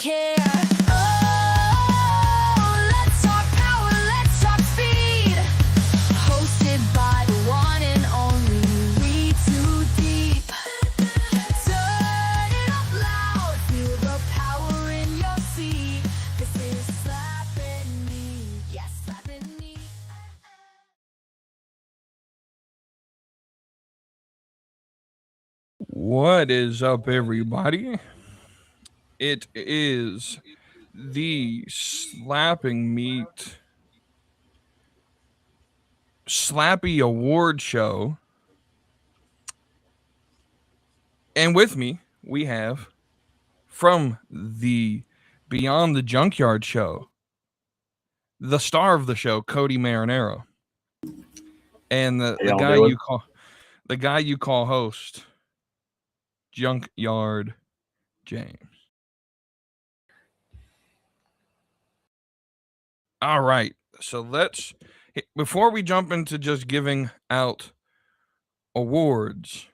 care. Oh, let's talk power, let's talk speed. Hosted by the one and only We Too Deep. Turn it up loud, feel the power in your seat. This is SLAPPY, yes, SLAPPY. What is up, everybody? It is the Slapping Meat Slappy Award Show. And with me, we have from the Beyond the Junkyard Show, the star of the show, Cody Marinero. And the guy you call host, Junkyard James. All right. So before we jump into just giving out awards,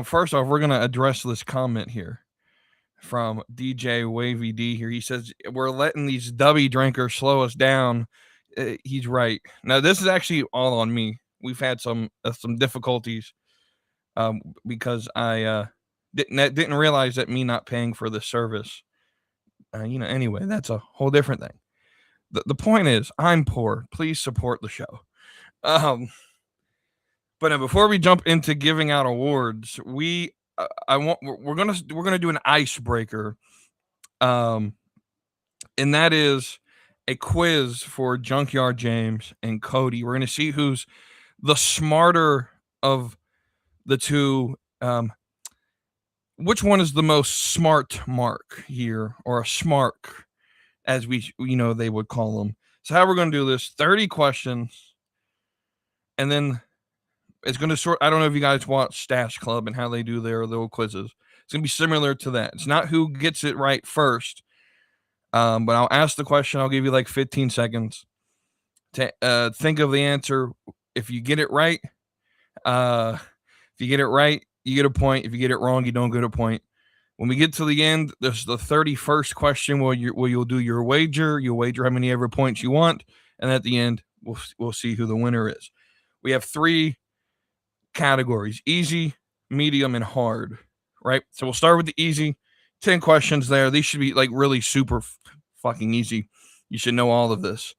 first off, we're going to address this comment here from DJ Wavy D here. He says, we're letting these dubby drinkers slow us down. He's right. Now, this is actually all on me. We've had some difficulties because I didn't realize that me not paying for the service. Anyway, that's a whole different thing. The point is, I'm poor. Please support the show. But before we jump into giving out awards, we're gonna do an icebreaker, and that is a quiz for Junkyard James and Cody. We're gonna see who's the smarter of the two. Which one is the most smart mark here, or a smark, as they would call them. So how we're going to do this, 30 questions, and then it's going to I don't know if you guys watch Stash Club and how they do their little quizzes. It's going to be similar to that. It's not who gets it right first, but I'll ask the question. I'll give you like 15 seconds to think of the answer. If you get it right, you get a point. If you get it wrong, you don't get a point. When we get to the end, there's the 31st question where you'll do your wager. You'll wager how many ever points you want, and at the end, we'll see who the winner is. We have 3 categories: easy, medium, and hard. Right? So we'll start with the easy. 10 questions there. These should be like really super fucking easy. You should know all of this.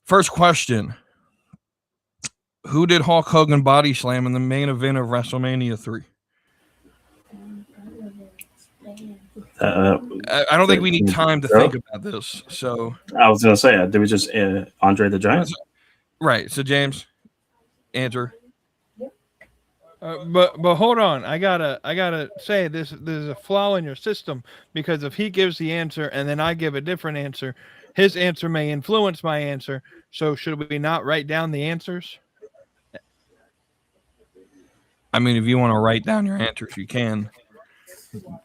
First question. Who did Hulk Hogan body slam in the main event of WrestleMania 3? I don't think we need time to think about this. So I was gonna say, did we just Andre the Giant? Right. So James, answer. But hold on, I gotta say there's a flaw in your system, because if he gives the answer and then I give a different answer, his answer may influence my answer. So should we not write down the answers? I mean, if you want to write down your answers, you can.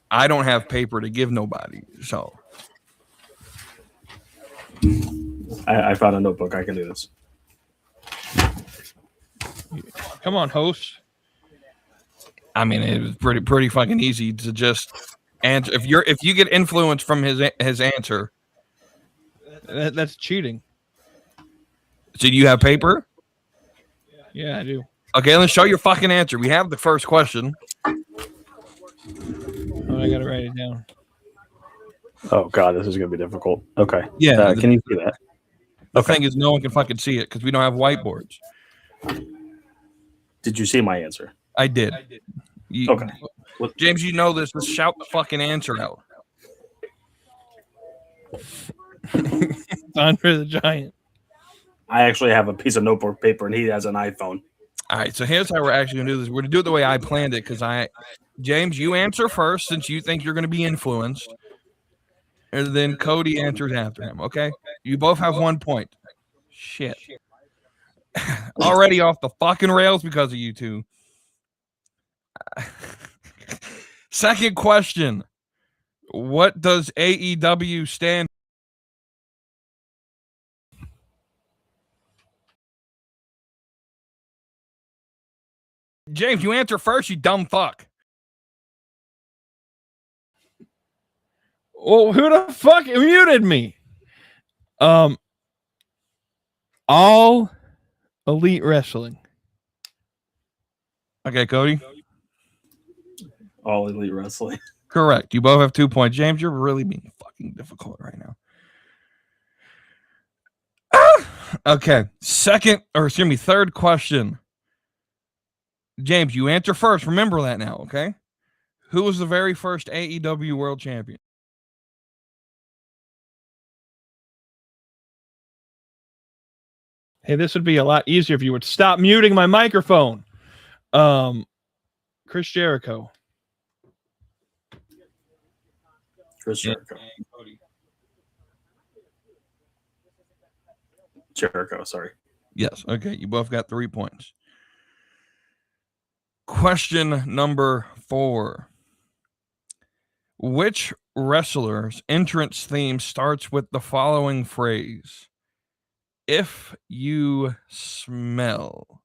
I don't have paper to give nobody, so. I found a notebook. I can do this. Come on, host. I mean, it was pretty fucking easy to just answer. If you get influence from his answer, that's cheating. So do you have paper? Yeah, I do. Okay, let's show your fucking answer. We have the first question. Oh, I gotta write it down. Oh god, this is gonna be difficult. Okay. Yeah. Can you see that? The thing is, no one can fucking see it because we don't have whiteboards. Did you see my answer? I did. Okay. James, you know this. Let's shout the fucking answer out. Andre the Giant. I actually have a piece of notebook paper, and he has an iPhone. All right, so here's how we're actually going to do this. We're going to do it the way I planned it, because James, you answer first since you think you're going to be influenced, and then Cody answers after him, okay? You both have 1 point. Shit. Already off the fucking rails because of you two. Second question. What does AEW stand for? James, you answer first, you dumb fuck. Well, who the fuck muted me? All Elite Wrestling. Okay, Cody. All Elite Wrestling. Correct. You both have 2 points. James, you're really being fucking difficult right now. Okay. Third question. James, you answer first. Remember that now, okay? Who was the very first AEW World Champion? Hey, this would be a lot easier if you would stop muting my microphone. Chris Jericho. Chris Jericho. Jericho, sorry. Yes. Okay. You both got 3 points. Question number 4. Which wrestler's entrance theme starts with the following phrase? If you smell.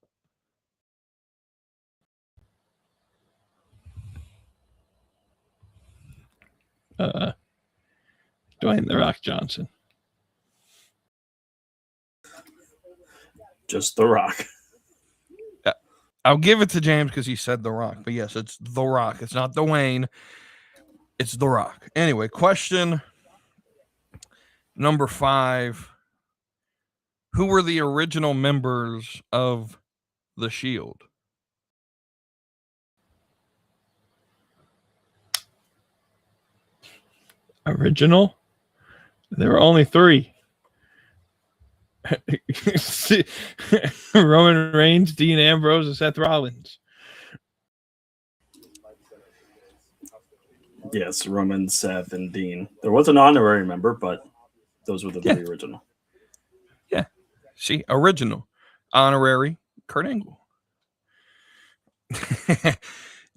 Dwayne The Rock Johnson. Just The Rock. I'll give it to James because he said The Rock. But yes, it's The Rock. It's not Dwayne. It's The Rock. Anyway, question number 5. Who were the original members of The Shield? Original? There were only 3. Roman Reigns, Dean Ambrose, and Seth Rollins. Yes, Roman, Seth, and Dean. There was an honorary member, but those were the 3 original. Yeah. See, original. Honorary, Kurt Angle.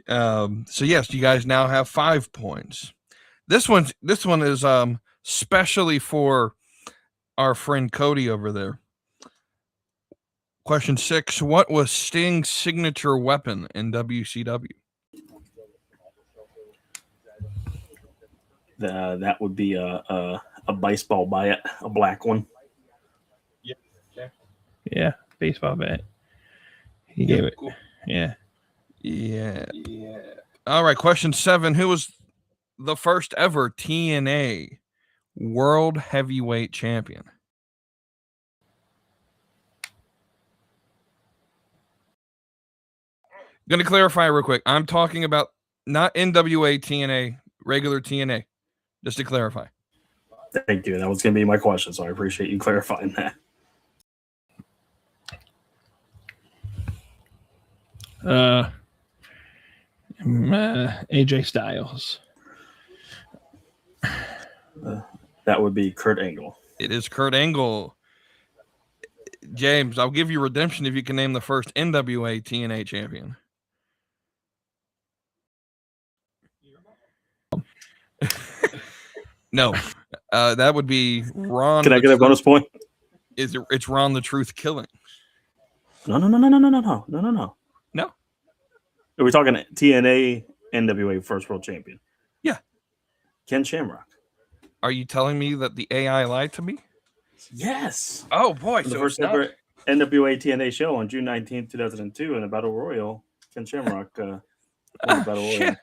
So yes, you guys now have 5 points. This one is specially for our friend Cody over there. Question 6. What was Sting's signature weapon in WCW? That would be a baseball bat, a black one. Yeah, baseball bat. He gave it. Cool. Yeah. All right, question 7. Who was the first ever TNA World Heavyweight Champion? Going to clarify real quick. I'm talking about not NWA TNA, regular TNA. Just to clarify. Thank you. That was going to be my question, so I appreciate you clarifying that. AJ Styles. That would be Kurt Angle. It is Kurt Angle. James, I'll give you redemption if you can name the first NWA TNA champion. No, that would be Ron. Can I get a bonus point? It's Ron the Truth Killing. No. No. Are we talking TNA NWA First World Champion? Yeah. Ken Shamrock. Are you telling me that the AI lied to me? Yes. Oh boy! The So first ever NWA TNA show on June 19th, 2002 in the Battle Royal. Ken Shamrock won the Battle Royal.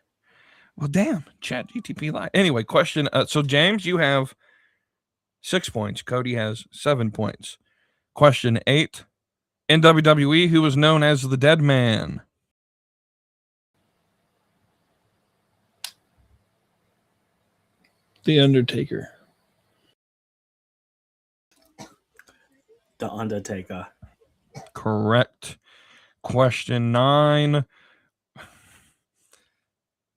Well, damn, Chat GTP lied. Anyway, question. So James, you have 6 points. Cody has 7 points. Question 8. In WWE, who was known as the Dead Man? The Undertaker. The Undertaker. Correct. Question 9.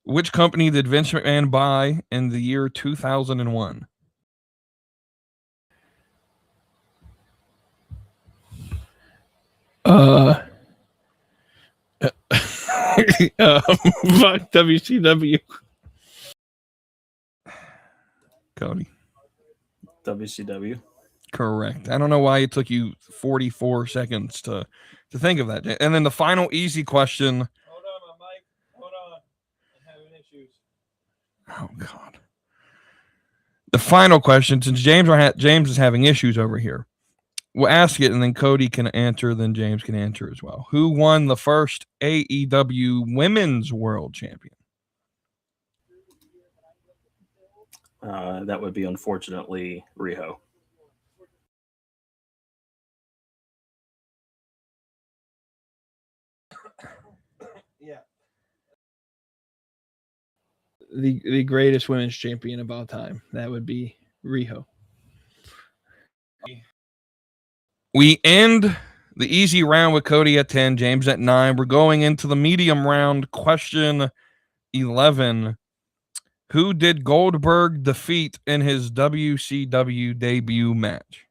Which company did Vince McMahon buy in the year 2001? Fuck WCW. Cody. WCW. Correct. I don't know why it took you 44 seconds to think of that. And then the final easy question. Hold on, my mic. Hold on. I'm having issues. Oh, God. The final question, since James is having issues over here, we'll ask it, and then Cody can answer, then James can answer as well. Who won the first AEW Women's World Champion? That would be, unfortunately, Riho. Yeah. The greatest women's champion of all time. That would be Riho. We end the easy round with Cody at 10, James at 9. We're going into the medium round. Question 11. Who did Goldberg defeat in his WCW debut match?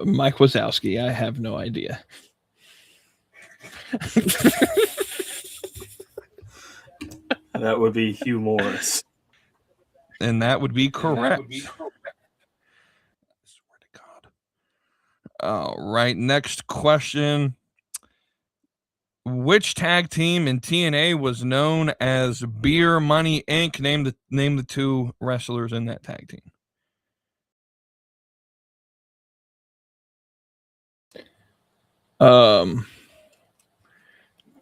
Mike Wazowski. I have no idea. That would be Hugh Morris. And that would be correct. I swear to God. All right, next question. Which tag team in TNA was known as Beer Money Inc.? Name the two wrestlers in that tag team.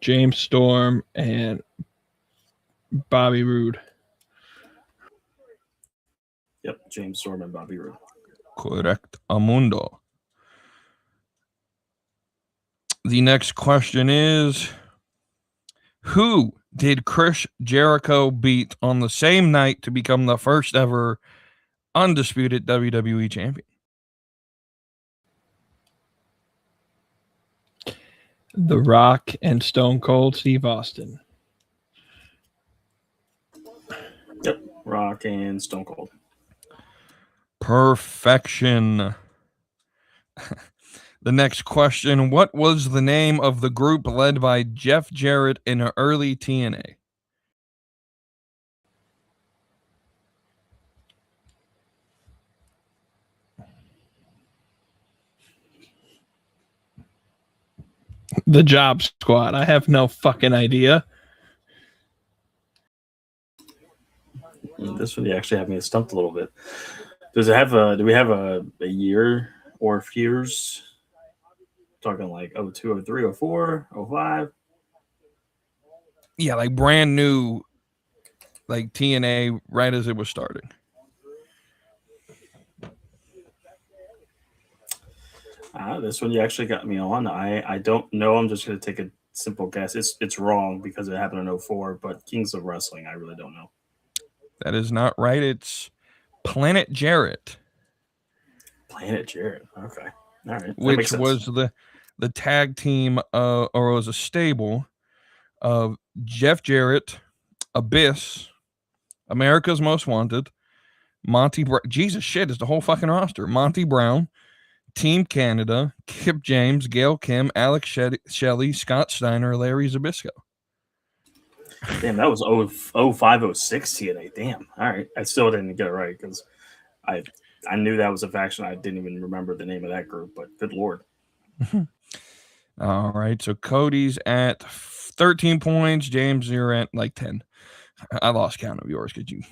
James Storm and Bobby Roode. Yep, James Storm and Bobby Roode. Correct, Amundo. The next question is, who did Chris Jericho beat on the same night to become the first ever undisputed WWE champion? The Rock and Stone Cold Steve Austin. Yep, Rock and Stone Cold. Perfection. The next question, what was the name of the group led by Jeff Jarrett in early TNA? The Job Squad. I have no fucking idea. This one, you actually have me stumped a little bit. Does it have a? Do we have a year or a few years? Talking like 02, 03, 04, 05? Yeah, like brand new, like TNA right as it was starting. This one you actually got me on. I don't know. I'm just going to take a simple guess. It's wrong because it happened in 04, but Kings of Wrestling, I really don't know. That is not right. It's Planet Jarrett. Planet Jarrett. Okay. All right. Which was the tag team, or was a stable of Jeff Jarrett, Abyss, America's Most Wanted, Monty Brown. Jesus shit, is the whole fucking roster. Monty Brown, Team Canada, Kip James, Gail Kim, Alex Shelley, Scott Steiner, Larry Zbyszko. Damn, that was 05, 06 TNA. Damn. All right. I still didn't get it right because I knew that was a faction. I didn't even remember the name of that group, but good Lord. All right. So Cody's at 13 points. James, you're at like 10. I lost count of yours because you.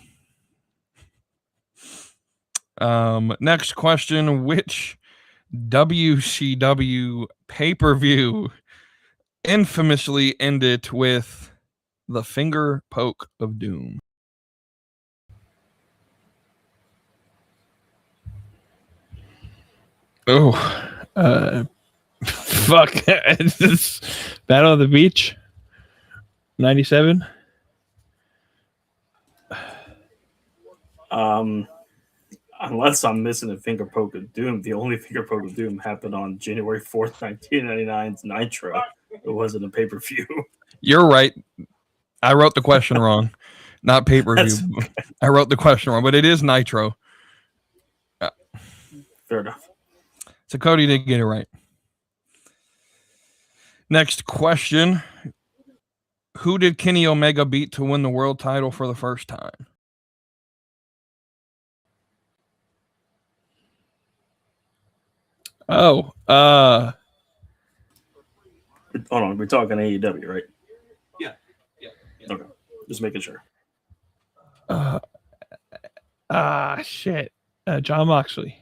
Next question. Which WCW pay-per-view infamously ended with the finger poke of doom? Oh, fuck. It's Battle of the Beach, 97. Unless I'm missing a finger poke of doom, the only finger poke of doom happened on January 4th, 1999's Nitro. It wasn't a pay-per-view. You're right. I wrote the question wrong. Not pay-per-view. Okay. I wrote the question wrong, but it is Nitro. Fair enough. So Cody did get it right. Next question. Who did Kenny Omega beat to win the world title for the first time? Hold on, we're talking AEW, right? Yeah. Okay, just making sure. Shit. John Moxley.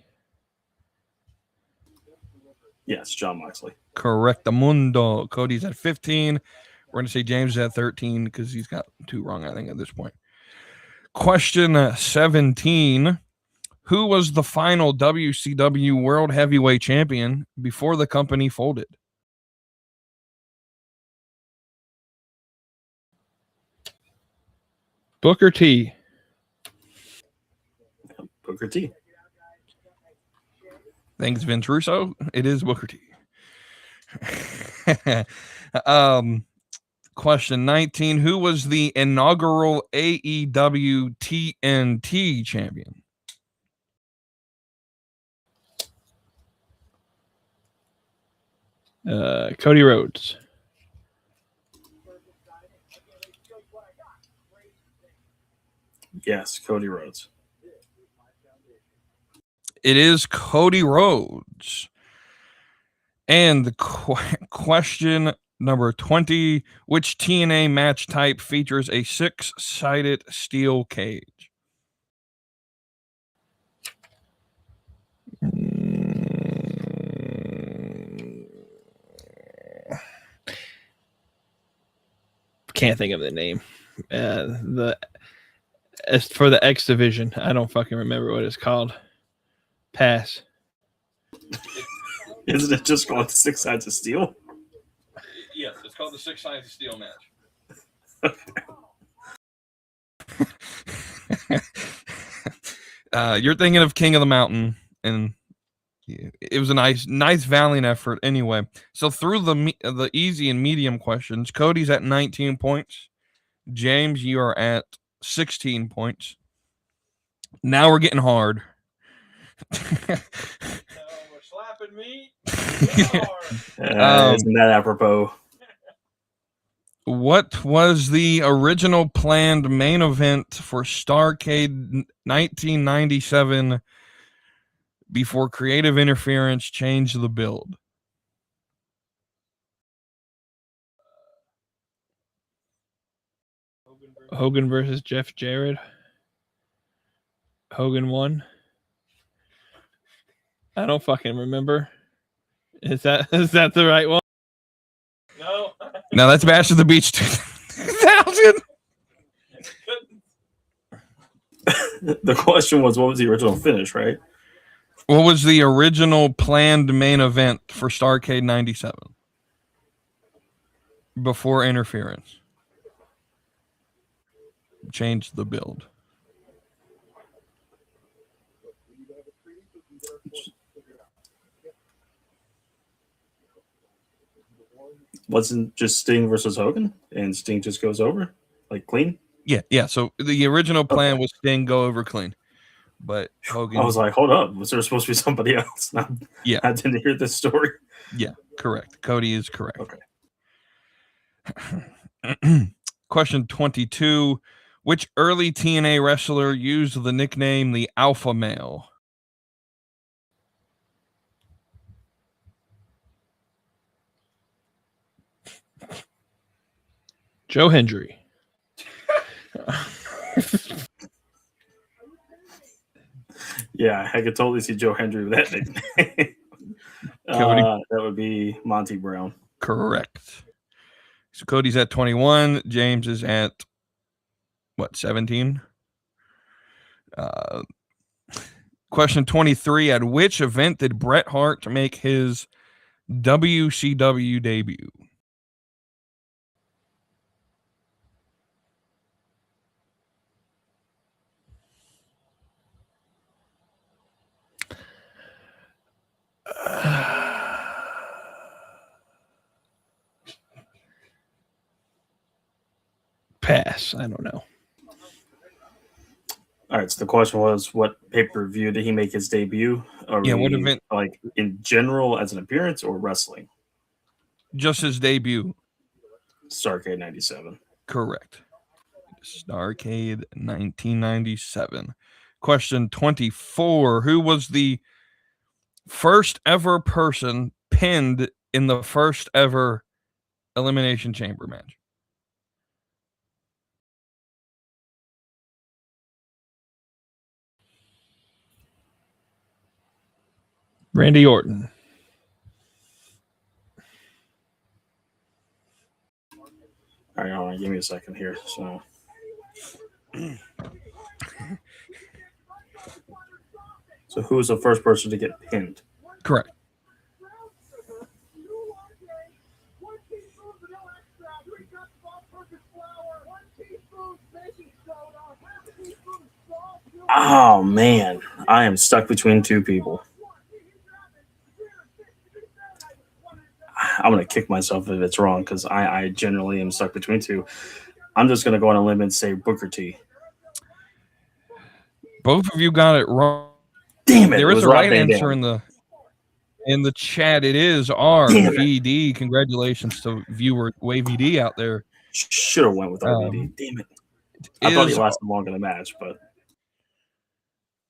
Yes, John Moxley. Correctamundo. Cody's at 15. We're going to say James is at 13 because he's got 2 wrong, I think, at this point. Question 17. Who was the final WCW World Heavyweight Champion before the company folded? Booker T. Booker T. Thanks, Vince Russo. It is Booker T. Question 19. Who was the inaugural AEW TNT champion? Cody Rhodes. Yes, Cody Rhodes. It is Cody Rhodes. And the question number 20. Which TNA match type features a 6-sided steel cage? Can't think of the name. As for the X division, I don't fucking remember what it's called. Pass. Isn't it just called 6 Sides of Steel? Yes, it's called the 6-sided steel match. You're thinking of King of the Mountain, and it was a nice valiant effort anyway. So through the easy and medium questions, Cody's at 19 points. James, you are at 16 points. Now we're getting hard. We're slapping me. Isn't that apropos? What was the original planned main event for Starrcade 1997 before creative interference changed the build? Hogan versus Jeff Jarrett. Hogan won. I don't fucking remember. Is that the right one? No. No, that's Bash at the Beach 2000. The question was, what was the original finish, right? What was the original planned main event for Starrcade 97 before interference changed the build? Wasn't just Sting versus Hogan, and Sting just goes over like clean? Yeah. So the original plan was Sting go over clean, but Hogan. I was like, hold up, was there supposed to be somebody else? Yeah, I didn't hear this story. Yeah, correct. Cody is correct. Okay. Question 22. Which early TNA wrestler used the nickname the Alpha Male? Joe Hendry. Yeah, I could totally see Joe Hendry with that nickname. That would be Monty Brown. Correct. So Cody's at 21. James is at, 17? Question 23. At which event did Bret Hart make his WCW debut? Pass. I don't know. All right, so the question was, what pay-per-view did he make his debut? What event? Like in general as an appearance or wrestling? Just his debut. Starrcade 97. Correct. Starrcade 1997. Question 24. Who was the first ever person pinned in the first ever Elimination Chamber match? Randy Orton. All right, hold on. Give me a second here. So, who was the first person to get pinned? Correct. Oh man, I am stuck between two people. I'm gonna kick myself if it's wrong because I generally am stuck between two. I'm just gonna go on a limb and say Booker T. Both of you got it wrong. Damn it! There it is was a Rob right Van answer Dam. in the chat. It is RVD. Congratulations to viewer WavyD out there. Should have went with RVD. Damn it! I thought he lasted longer in the match, but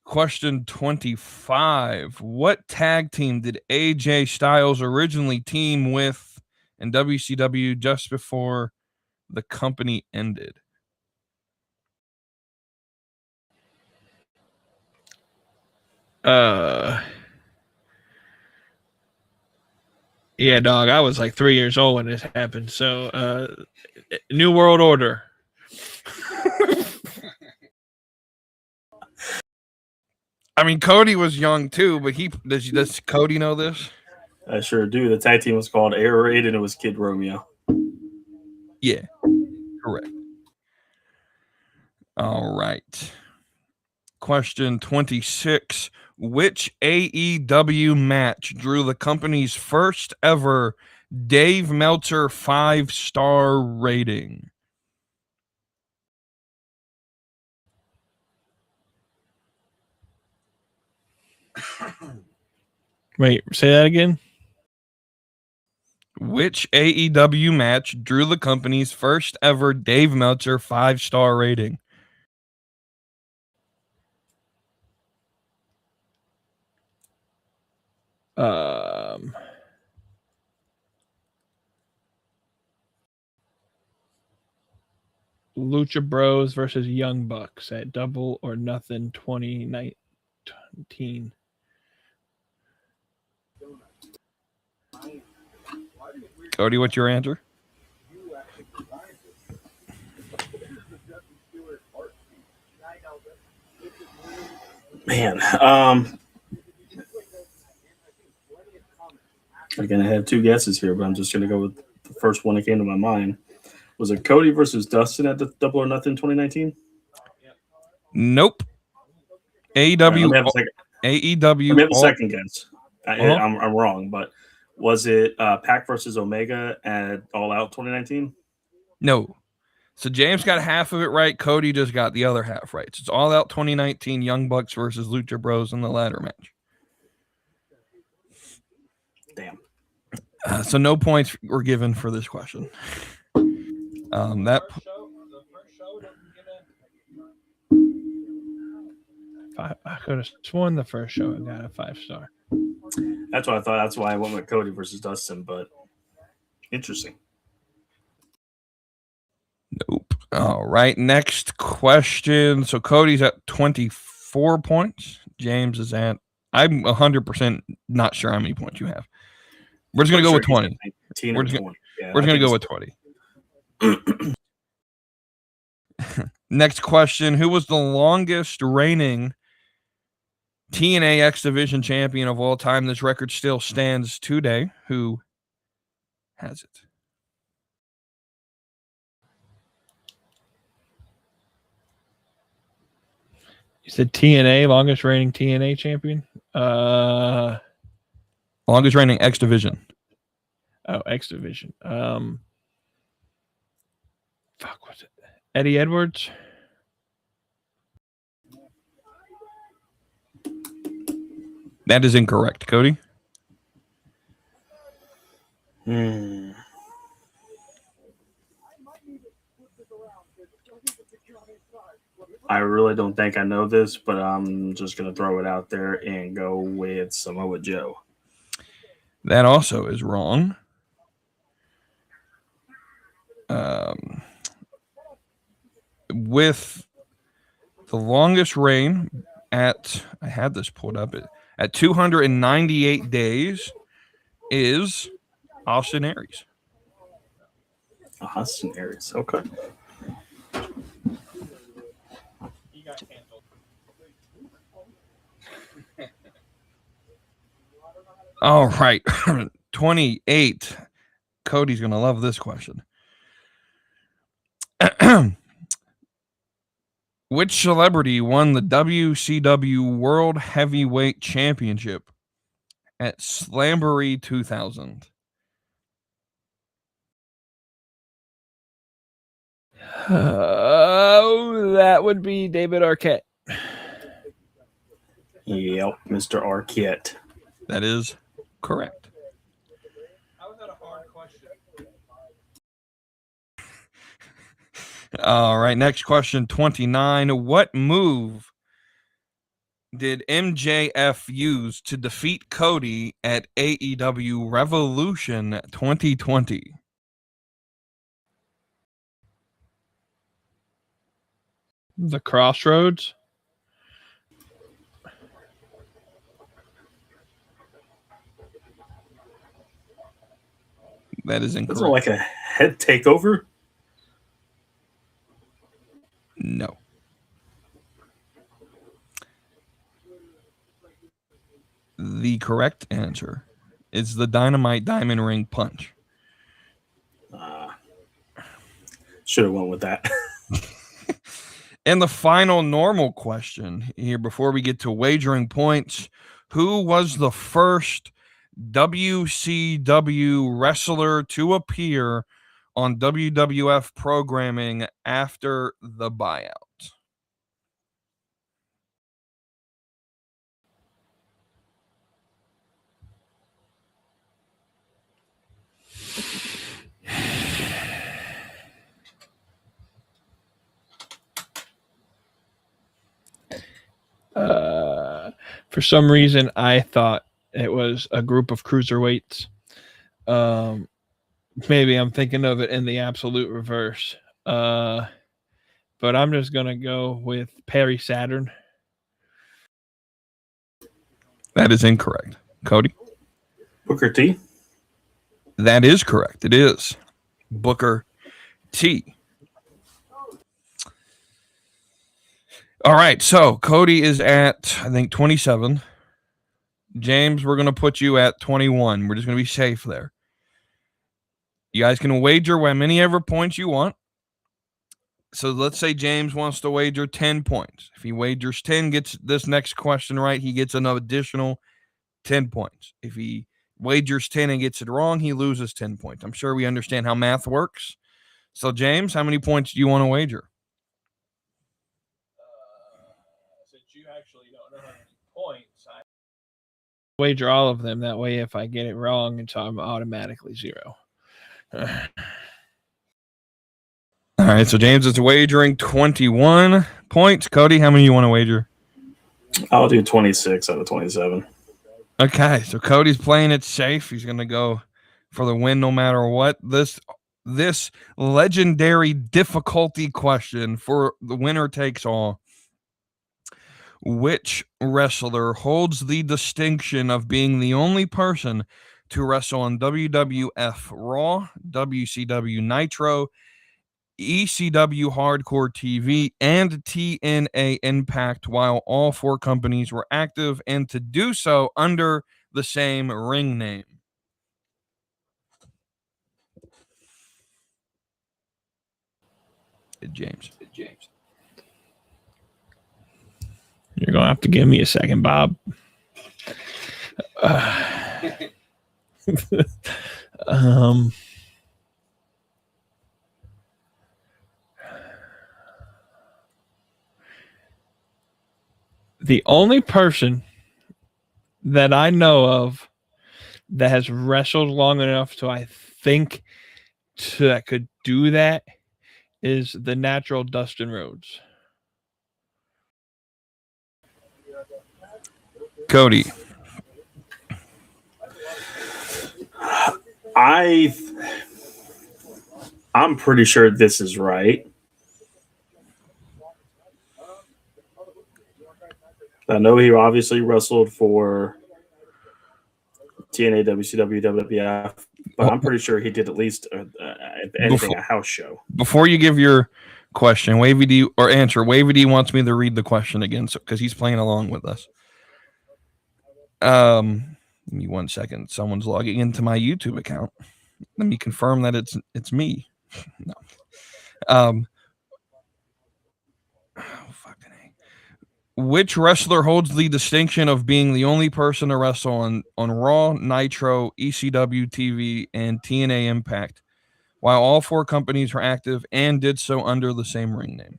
question 25. What tag team did AJ Styles originally team with in WCW just before the company ended? Yeah, dog. I was like 3 years old when this happened. So, New World Order. I mean, Cody was young too, but does Cody know this? I sure do. The tag team was called Air Raid, and it was Kid Romeo. Yeah, correct. All right. Question 26. Which AEW match drew the company's first ever Dave Meltzer 5-star rating? Wait, say that again. Which AEW match drew the company's first ever Dave Meltzer 5-star rating? Lucha Bros versus Young Bucks at Double or Nothing 2019. Cody, what's your answer? Man, again, I had two guesses here, but I'm just going to go with the first one that came to my mind. Was it Cody versus Dustin at the Double or Nothing 2019? Nope. AEW. Let me have a second. AEW. Let me have a second guess. I'm wrong, but was it Pac versus Omega at All Out 2019? No. So James got half of it right. Cody just got the other half right. So it's All Out 2019, Young Bucks versus Lucha Bros in the ladder match. Damn. So no points were given for this question. I could have sworn the first show I got a 5-star. That's what I thought. That's why I went with Cody versus Dustin, but interesting. Nope. All right. Next question. So Cody's at 24 points. James is at, I'm 100% not sure how many points you have. We're just going to go with 20. We're just going to go with 20. Next question. Who was the longest reigning TNA X Division champion of all time? This record still stands today. Who has it? You said TNA, longest reigning TNA champion? Longest reigning X Division. Oh, X Division. Fuck, what's it? Eddie Edwards? That is incorrect. Cody? I really don't think I know this, but I'm just going to throw it out there and go with Samoa Joe. That also is wrong. with the longest reign at, I had this pulled up, at 298 days is Austin Aries. Austin Aries. Okay. All right. 28. Cody's going to love this question. Which celebrity won the WCW World Heavyweight Championship at Slamboree 2000? That would be David Arquette. Yep, Mr. Arquette. That is correct. How was that a hard question? All right, next question, 29. What move did MJF use to defeat Cody at AEW Revolution 2020? The Crossroads. That is Isn't incorrect. it like a head takeover? No. The correct answer is the Dynamite Diamond Ring Punch. Should have went with that. And the final normal question here before we get to wagering points. Who was the first WCW wrestler to appear on WWF programming after the buyout? For some reason, I thought it was a group of cruiserweights. Maybe I'm thinking of it in the absolute reverse. But I'm just going to go with Perry Saturn. That is incorrect. Cody? Booker T. That is correct. It is Booker T. All right, so Cody is at, I think, 27. James, we're going to put you at 21. We're just going to be safe there. You guys can wager how many ever points you want. So let's say James wants to wager 10 points. If he wagers 10, gets this next question right, he gets an additional 10 points. If he wagers 10 and gets it wrong, he loses 10 points. I'm sure we understand how math works. So, James, how many points do you want to wager? Since you actually don't know how many points, I wager all of them. That way, if I get it wrong, I'm automatically zero. All right, so James is wagering 21 points. Cody, how many you want to wager? I'll do 26 out of 27. Okay, so Cody's playing it safe. He's going to go for the win no matter what. This legendary difficulty question for the winner takes all. Which wrestler holds the distinction of being the only person to wrestle on WWF Raw, WCW Nitro, ECW Hardcore TV, and TNA Impact while all four companies were active and to do so under the same ring name? James. You're going to have to give me a second, Bob. The only person that I know of that has wrestled long enough to I think that could do that is the natural Dustin Rhodes. Cody. I'm I'm pretty sure this is right. I know he obviously wrestled for TNA, WCW, WWF, but I'm pretty sure he did at least, if anything, a house show. Before you give your question, Wavy D or answer, Wavy D wants me to read the question again, so because he's playing along with us. Give me 1 second. Someone's logging into my YouTube account. Let me confirm that it's me. No. Oh, fucking A. Which wrestler holds the distinction of being the only person to wrestle on Raw, Nitro, ECW TV, and TNA Impact, while all 4 companies were active and did so under the same ring name?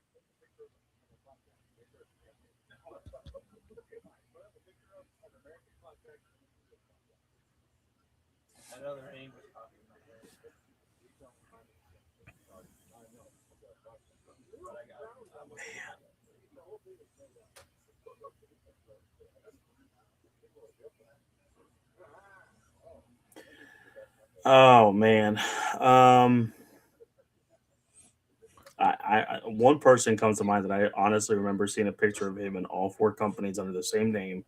Oh man, I one person comes to mind that I honestly remember seeing a picture of him in all 4 companies under the same name.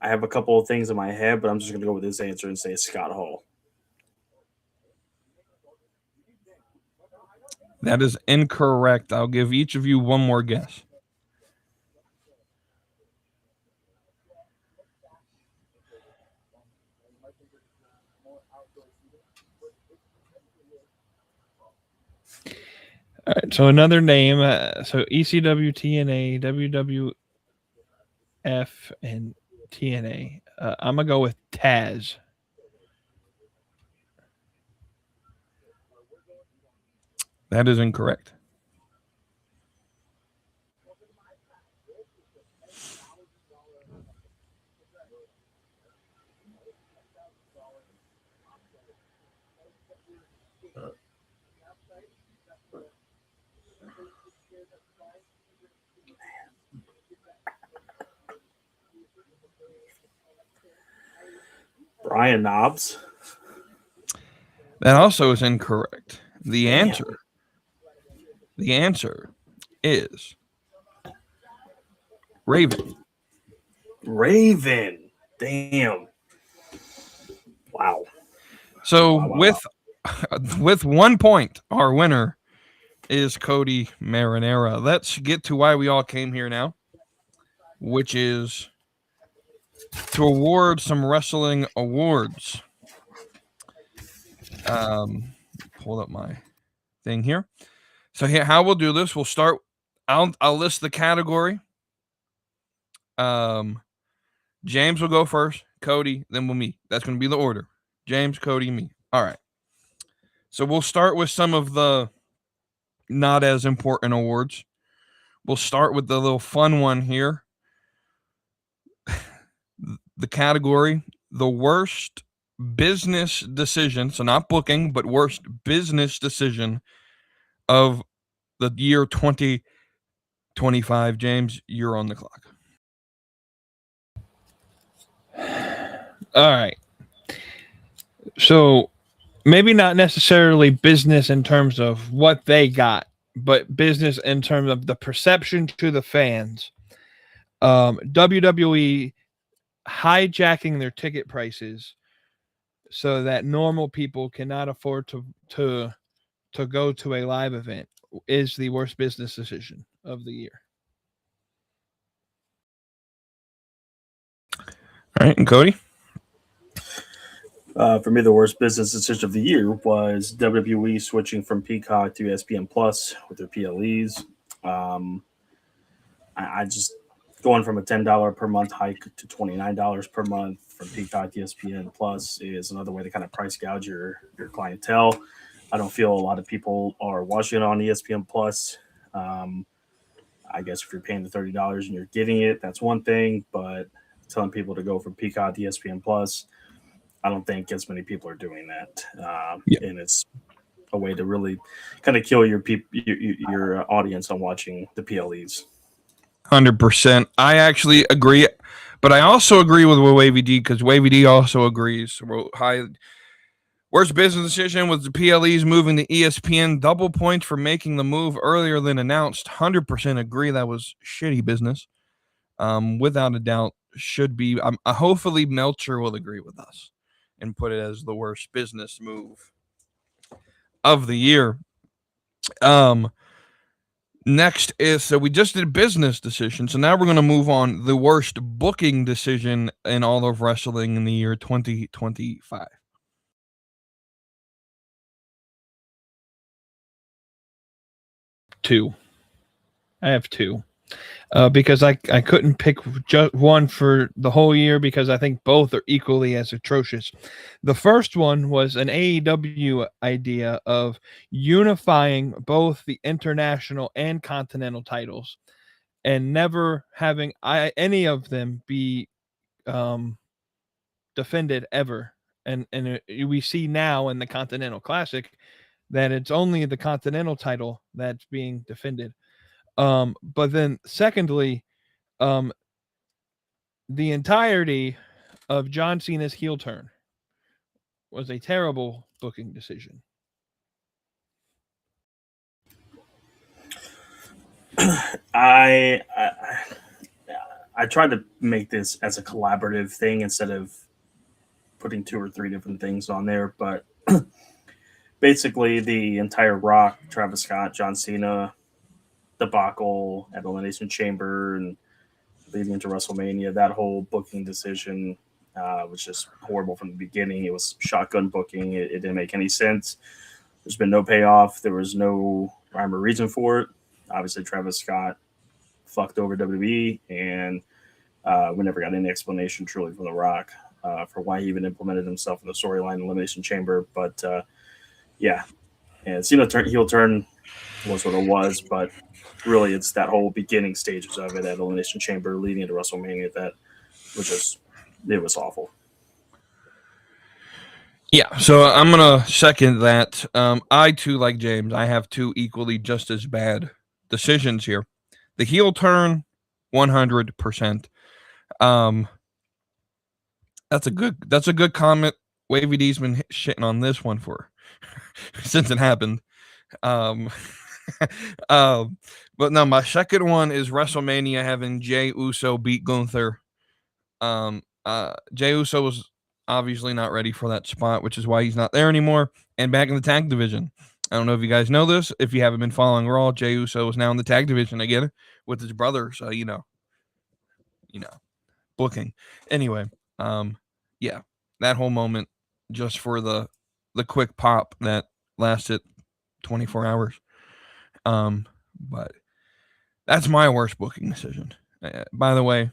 I have a couple of things in my head, but I'm just going to go with this answer and say Scott Hall. That is incorrect. I'll give each of you one more guess. All right, so another name. So ECW, TNA, WWF, and TNA. I'm gonna go with Taz. That is incorrect. Brian Knobbs. That also is incorrect. The Damn. answer is Raven. Raven. Damn. Wow. So Wow. with 1 point, our winner is Cody Marinera. Let's get to why we all came here now, which is to award some wrestling awards. Pull up my thing here. So here, how we'll do this, we'll start. I'll list the category. James will go first, Cody, then me. That's going to be the order. James, Cody, me. All right. So we'll start with some of the not as important awards. We'll start with the little fun one here. The category, the worst business decision, so not booking, but worst business decision of the year 2025. James, you're on the clock. All right. So maybe not necessarily business in terms of what they got, but business in terms of the perception to the fans. WWE hijacking their ticket prices so that normal people cannot afford to go to a live event is the worst business decision of the year. All right, and Cody? For me, the worst business decision of the year was WWE switching from Peacock to ESPN Plus with their PLEs. I just going from a $10 per month hike to $29 per month from Peacock to ESPN Plus is another way to kind of price gouge your clientele. I don't feel a lot of people are watching it on ESPN Plus. I guess if you're paying the $30 and you're getting it, that's one thing. But telling people to go from Peacock to ESPN Plus, I don't think as many people are doing that. And it's a way to really kind of kill your audience on watching the PLEs. 100%. I actually agree, but I also agree with Wavy D because Wavy D also agrees. We're Worst business decision was the PLEs moving to ESPN. Double points for making the move earlier than announced. 100% agree that was shitty business. Without a doubt, should be. Hopefully, Melcher will agree with us and put it as the worst business move of the year. Next is, so we just did business decision. So now we're going to move on the worst booking decision in all of wrestling in the year 2025. Two. I have two. Because I couldn't pick just one for the whole year because I think both are equally as atrocious. The first one was an AEW idea of unifying both the international and continental titles and never having any of them be defended ever. And we see now in the Continental Classic that it's only the Continental title that's being defended. But then secondly, the entirety of John Cena's heel turn was a terrible booking decision. I tried to make this as a collaborative thing instead of putting 2 or 3 different things on there, but basically the entire Rock, Travis Scott, John Cena debacle at Elimination Chamber and leading into WrestleMania, that whole booking decision was just horrible from the beginning. It was shotgun booking. It didn't make any sense. There's been no payoff. There was no rhyme or reason for it. Obviously, Travis Scott fucked over WWE, and we never got any explanation truly from The Rock for why he even implemented himself in the storyline Elimination Chamber. But yeah, and Cena heel turn was what it was, but really it's that whole beginning stages of it at Elimination Chamber leading into WrestleMania that was just, it was awful. Yeah, so I'm going to second that. I, too, like James, I have 2 equally just as bad decisions here. The heel turn, 100%. That's a good comment. Wavy D's been shitting on this one for since it happened. But no, my second one is WrestleMania having Jey Uso beat Gunther. Jey Uso was obviously not ready for that spot, which is why he's not there anymore. And back in the tag division. I don't know if you guys know this. If you haven't been following Raw, Jey Uso is now in the tag division again with his brother. So you know, booking. Anyway, yeah, that whole moment just for the quick pop that lasted 24 hours. But that's my worst booking decision. By the way,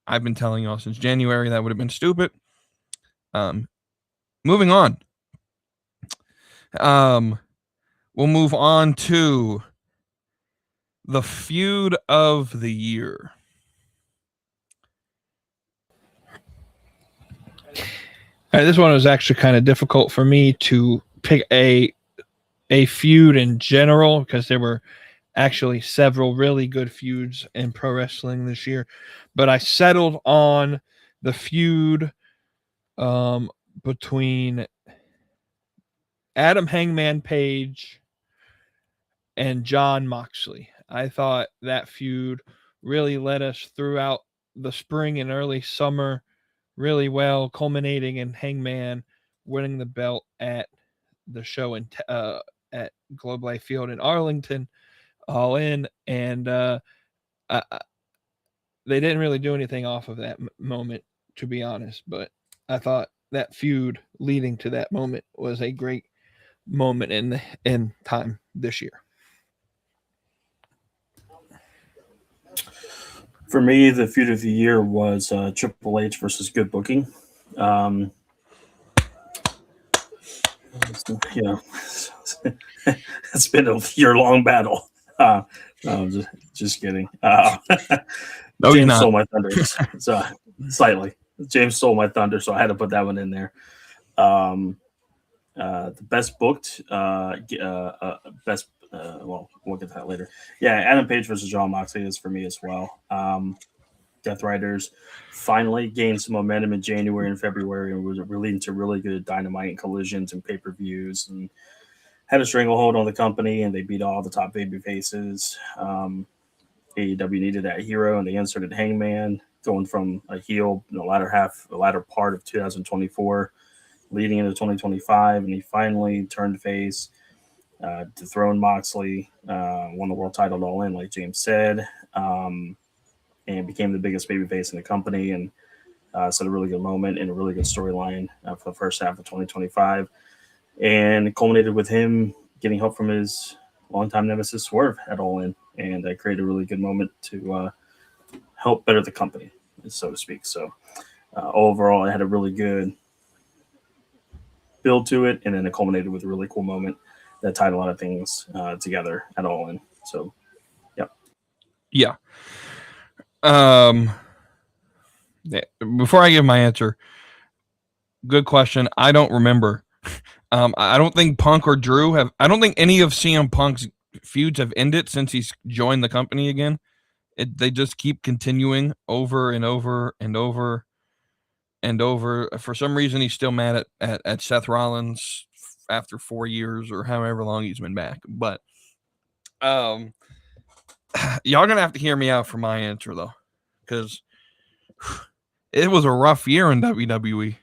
I've been telling y'all since January that would have been stupid. Moving on. We'll move on to the feud of the year. All right, this one was actually kind of difficult for me to pick a feud in general because there were actually several really good feuds in pro wrestling this year, but I settled on the feud between Adam Hangman Page and Jon Moxley. I thought that feud really led us throughout the spring and early summer really well, culminating in Hangman winning the belt at the show at Globe Life Field in Arlington, All In, and they didn't really do anything off of that moment, to be honest. But I thought that feud leading to that moment was a great moment in time this year. For me, the feud of the year was Triple H versus Good Booking. It's been a year-long battle. No, just kidding. No, James stole my thunder. So slightly. James stole my thunder, so I had to put that one in there. The best booked, best. Well, we'll get to that later. Yeah, Adam Page versus Jon Moxley is for me as well. Death Riders finally gained some momentum in January and February, and was leading to really good Dynamite and collisions and pay-per-views, and had a stranglehold on the company, and they beat all the top baby faces. AEW needed that hero, and they inserted Hangman, going from a heel in the latter part of 2024, leading into 2025, and he finally turned face, dethroned Moxley, won the world title All In, like James said, and became the biggest babyface in the company, and set a really good moment and a really good storyline for the first half of 2025, and it culminated with him getting help from his longtime nemesis Swerve at All In, and created a really good moment to help better the company, so to speak. So overall, it had a really good build to it, and then it culminated with a really cool moment that tied a lot of things together at All In. So, Yeah. Before I give my answer, good question. I don't remember. I don't think Punk or Drew have. I don't think any of CM Punk's feuds have ended since he's joined the company again. They just keep continuing over and over and over and over. For some reason, he's still mad at Seth Rollins after 4 years or however long he's been back. But y'all gonna have to hear me out for my answer though, because it was a rough year in WWE.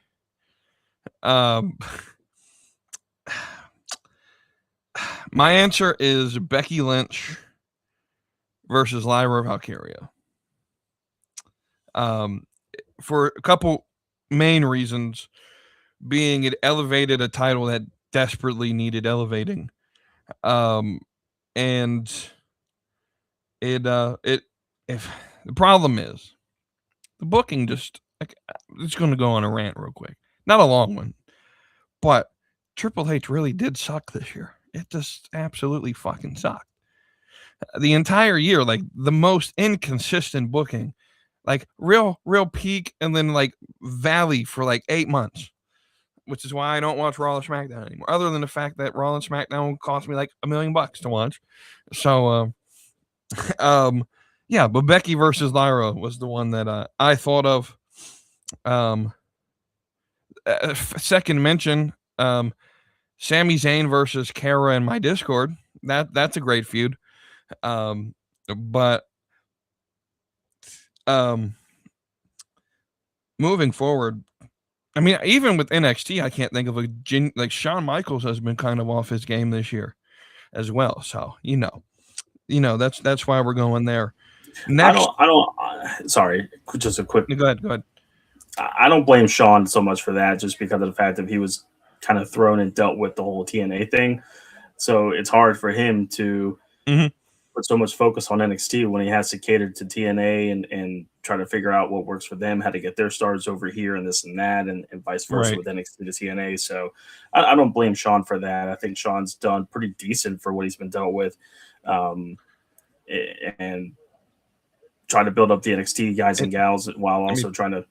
My answer is Becky Lynch versus Lyra Valkyria. For a couple main reasons, being it elevated a title that desperately needed elevating. And if the problem is the booking, just like, it's going to go on a rant real quick, not a long one, but Triple H really did suck this year. It just absolutely fucking sucked. The entire year, like the most inconsistent booking, like real peak and then like valley for like 8 months, which is why I don't watch Raw or SmackDown anymore. Other than the fact that Raw and SmackDown cost me like $1 million to watch. So, yeah, but Becky versus Lyra was the one that I thought of. Second mention, Sami Zayn versus Kara in my Discord. That's a great feud. But moving forward, I mean, even with NXT, I can't think of like Shawn Michaels has been kind of off his game this year as well. So that's why we're going there. Next, I don't. Sorry, just a quick. Go ahead. I don't blame Shawn so much for that, just because of the fact that he was kind of thrown and dealt with the whole TNA thing. So it's hard for him to put so much focus on NXT when he has to cater to TNA and try to figure out what works for them, how to get their stars over here and this and that, and vice versa with NXT to TNA. So I don't blame Shawn for that. I think Shawn's done pretty decent for what he's been dealt with, and trying to build up the NXT guys and gals while also trying to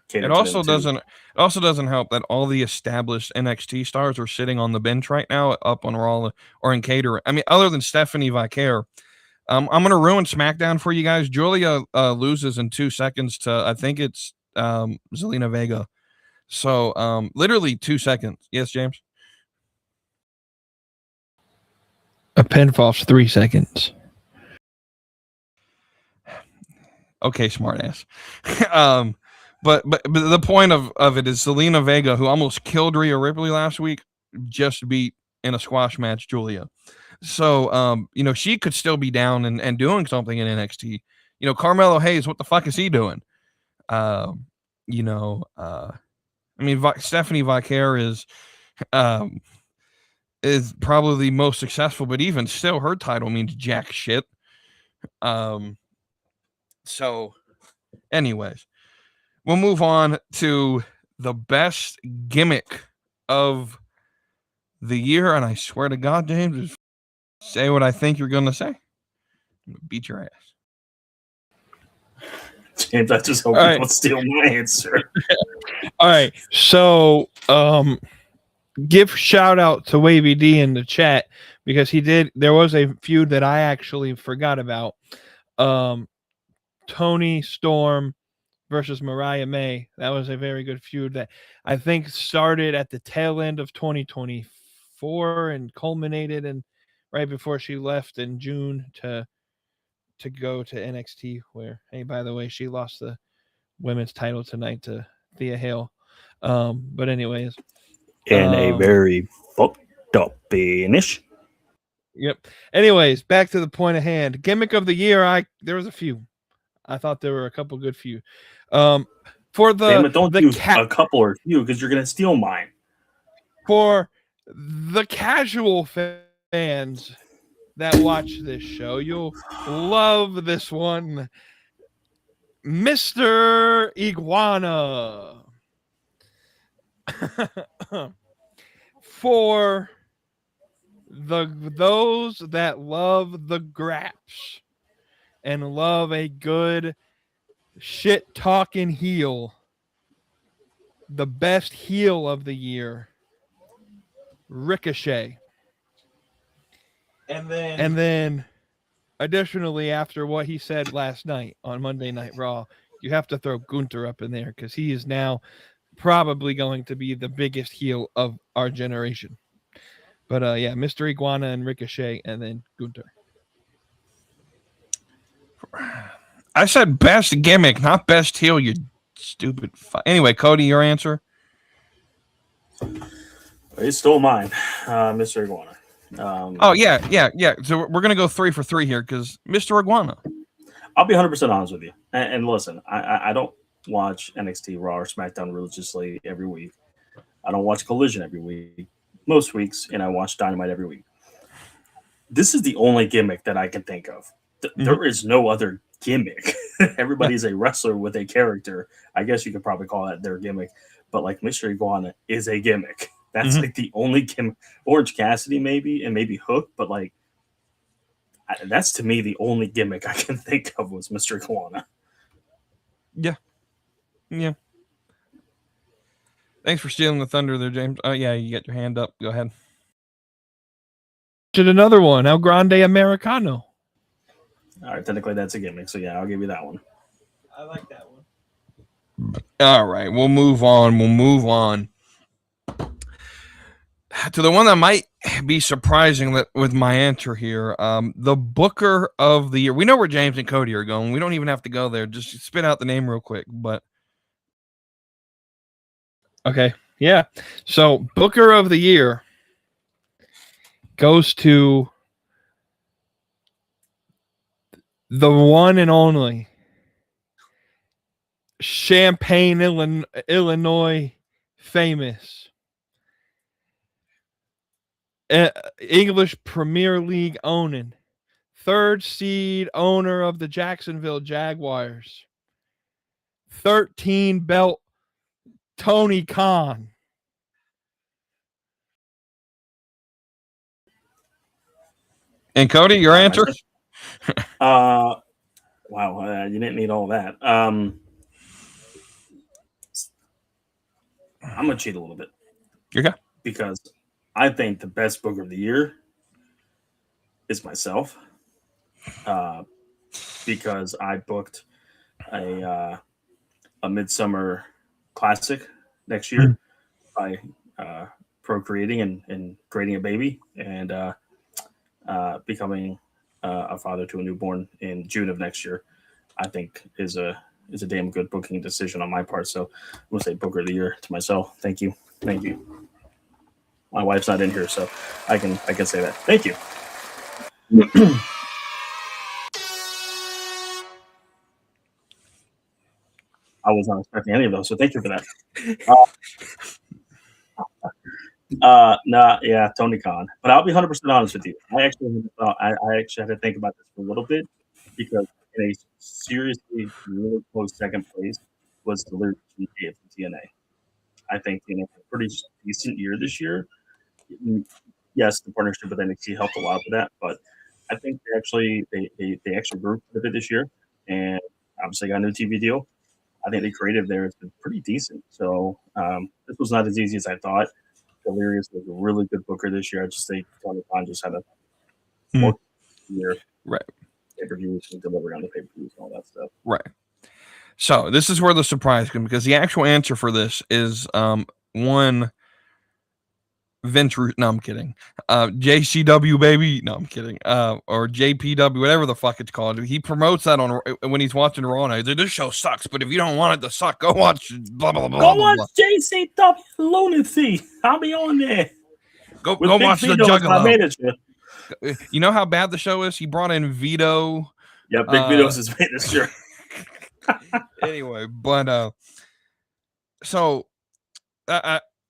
cater it to also them too. doesn't help that all the established NXT stars are sitting on the bench right now up on Raw or in catering. I mean, other than Stephanie Vicaire, I'm going to ruin SmackDown for you guys. Julia loses in 2 seconds to, I think it's Zelina Vega. So literally 2 seconds. Yes, James? A pinfall's 3 seconds. Okay, smartass. But the point of it is Zelina Vega, who almost killed Rhea Ripley last week, just beat in a squash match Julia. So she could still be down and doing something in NXT. Carmelo Hayes, what the fuck is he doing? I mean, Stephanie Vicaire is probably the most successful, but even still, her title means jack shit. So, anyways, we'll move on to the best gimmick of the year, and I swear to God, James, just say what I think you're gonna say. I'm gonna beat your ass. James, I just hope you don't steal my answer. All right, so give shout out to Wavy D in the chat because there was a feud that I actually forgot about. Tony Storm versus Mariah May. That was a very good feud that I think started at the tail end of 2024 and culminated in right before she left in June to go to NXT, where, hey, by the way, she lost the women's title tonight to Thea Hale. But anyways, In a very fucked up finish. Yep. Anyways, back to the point at hand. Gimmick of the year, there was a few. I thought there were a couple good few. For the Damn it, don't the use a couple or a few because you're gonna steal mine. For the casual fans that watch this show, you'll love this one. Mr. Iguana. For those that love the graps and love a good shit talking heel, the best heel of the year, Ricochet. And then additionally, after what he said last night on Monday Night Raw, you have to throw Gunther up in there because he is now probably going to be the biggest heel of our generation. But yeah, Mr. Iguana and Ricochet, and then Gunther. I said best gimmick, not best heel, you stupid anyway, Cody, your answer? He stole mine, Mr. Iguana. Oh, yeah. So we're going to go 3 for 3 here because Mr. Iguana. I'll be 100% honest with you. And listen, I don't watch NXT Raw or SmackDown religiously every week. I don't watch Collision every week, most weeks, and I watch Dynamite every week. This is the only gimmick that I can think of. There is no other gimmick. Everybody's a wrestler with a character. I guess you could probably call that their gimmick. But like Mr. Iguana is a gimmick. That's like the only gimmick. Orange Cassidy maybe, and maybe Hook, but like that's to me the only gimmick I can think of was Mr. Iguana. Yeah. Thanks for stealing the thunder there, James. Oh yeah, you got your hand up. Go ahead. Another one, El Grande Americano. All right, technically that's a gimmick, so yeah, I'll give you that one. I like that one. All right, we'll move on. To the one that might be surprising that with my answer here, the Booker of the year. We know where James and Cody are going. We don't even have to go there. Just spit out the name real quick. But okay, yeah. So Booker of the year goes to the one and only Champaign, Illinois famous English Premier League owning, 3rd seed owner of the Jacksonville Jaguars, 13 belt Tony Khan. And Cody, your answer? Wow, you didn't need all that. I'm gonna cheat a little bit. Okay. Because I think the best Booker of the year is myself. Because I booked a Midsummer Classic next year by procreating and creating a baby and becoming a father to a newborn in June of next year. I think is a damn good booking decision on my part. So I'm gonna say Booker of the year to myself. Thank you. My wife's not in here, so I can say that. Thank you. I was not expecting any of those, so thank you for that. Yeah, Tony Khan. But I'll be 100% honest with you. I actually had to think about this for a little bit because in a seriously really close second place was the Lyric GP of TNA. I think TNA had a pretty decent year this year. Yes, the partnership with NXT helped a lot with that, but I think they actually grew a bit this year, and obviously got a new TV deal. I think the creative there has been pretty decent. So this was not as easy as I thought. Delirious was a really good booker this year. I just think Tony Khan just had a more year. Right. pay-per-views and delivery on the pay-per-views and all that stuff. Right. So this is where the surprise comes, because the actual answer for this is one Vince Root. No, I'm kidding. JCW baby. No, I'm kidding. Or JPW, whatever the fuck it's called. He promotes that on when he's watching Raw. And he's like, this show sucks, but if you don't want it to suck, go watch blah blah blah. Go blah, watch blah. JCW Lunacy. I'll be on there. Go With Big watch the Vito as my Juggalo. manager. You know how bad the show is? He brought in Vito. Yeah, Big Vito's his manager. Anyway, but so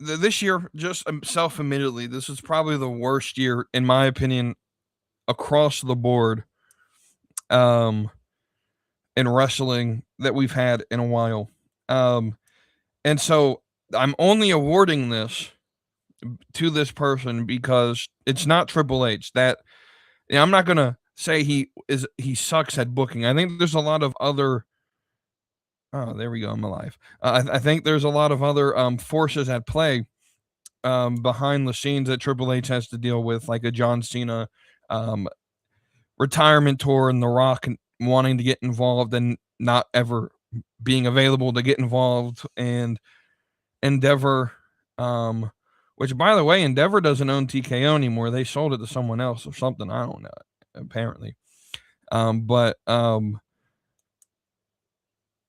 this year, just self-admittedly, this is probably the worst year, in my opinion, across the board in wrestling that we've had in a while. And so I'm only awarding this to this person because it's not Triple H. That, you know, I'm not gonna say he sucks at booking. I think there's a lot of other. Oh, there we go. I'm alive. I think there's a lot of other forces at play behind the scenes that Triple H has to deal with, like a John Cena retirement tour and The Rock wanting to get involved and not ever being available to get involved, and Endeavor, which, by the way, Endeavor doesn't own TKO anymore. They sold it to someone else or something. I don't know, apparently. But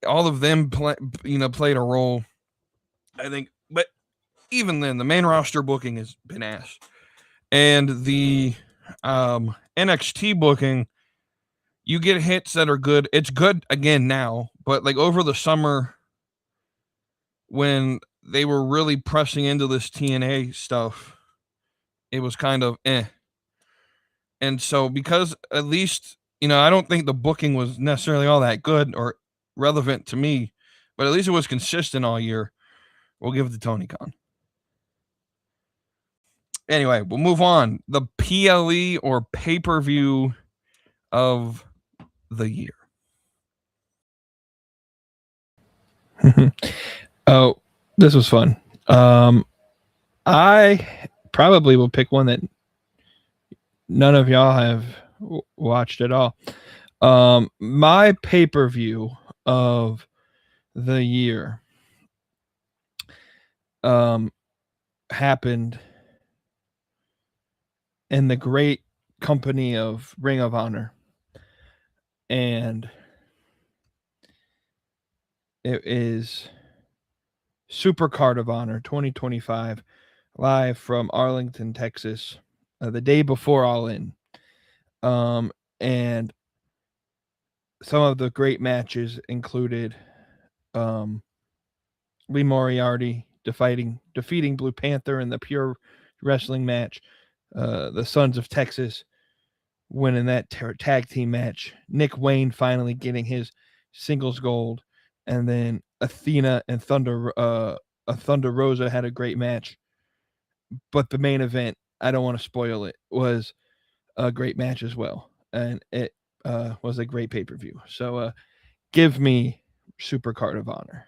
all of them played a role, I think. But even then, the main roster booking has been ass. And the NXT booking, you get hits that are good. It's good again now, but like over the summer when they were really pressing into this TNA stuff, it was kind of eh. And so because at least, I don't think the booking was necessarily all that good or relevant to me, but at least it was consistent all year. We'll give it to Tony Khan. Anyway, we'll move on. The PLE or pay-per-view of the year. Oh, this was fun. I probably will pick one that none of y'all have watched at all. My pay-per-view of the year happened in the great company of Ring of Honor, and it is Supercard of Honor 2025, live from Arlington, Texas, the day before All In. And some of the great matches included Lee Moriarty defeating Blue Panther in the pure wrestling match, the Sons of Texas winning that tag team match, Nick Wayne finally getting his singles gold, and then Athena and Thunder Rosa had a great match. But the main event, I don't want to spoil it, was a great match as well, and it was a great pay-per-view. So give me Supercard of Honor.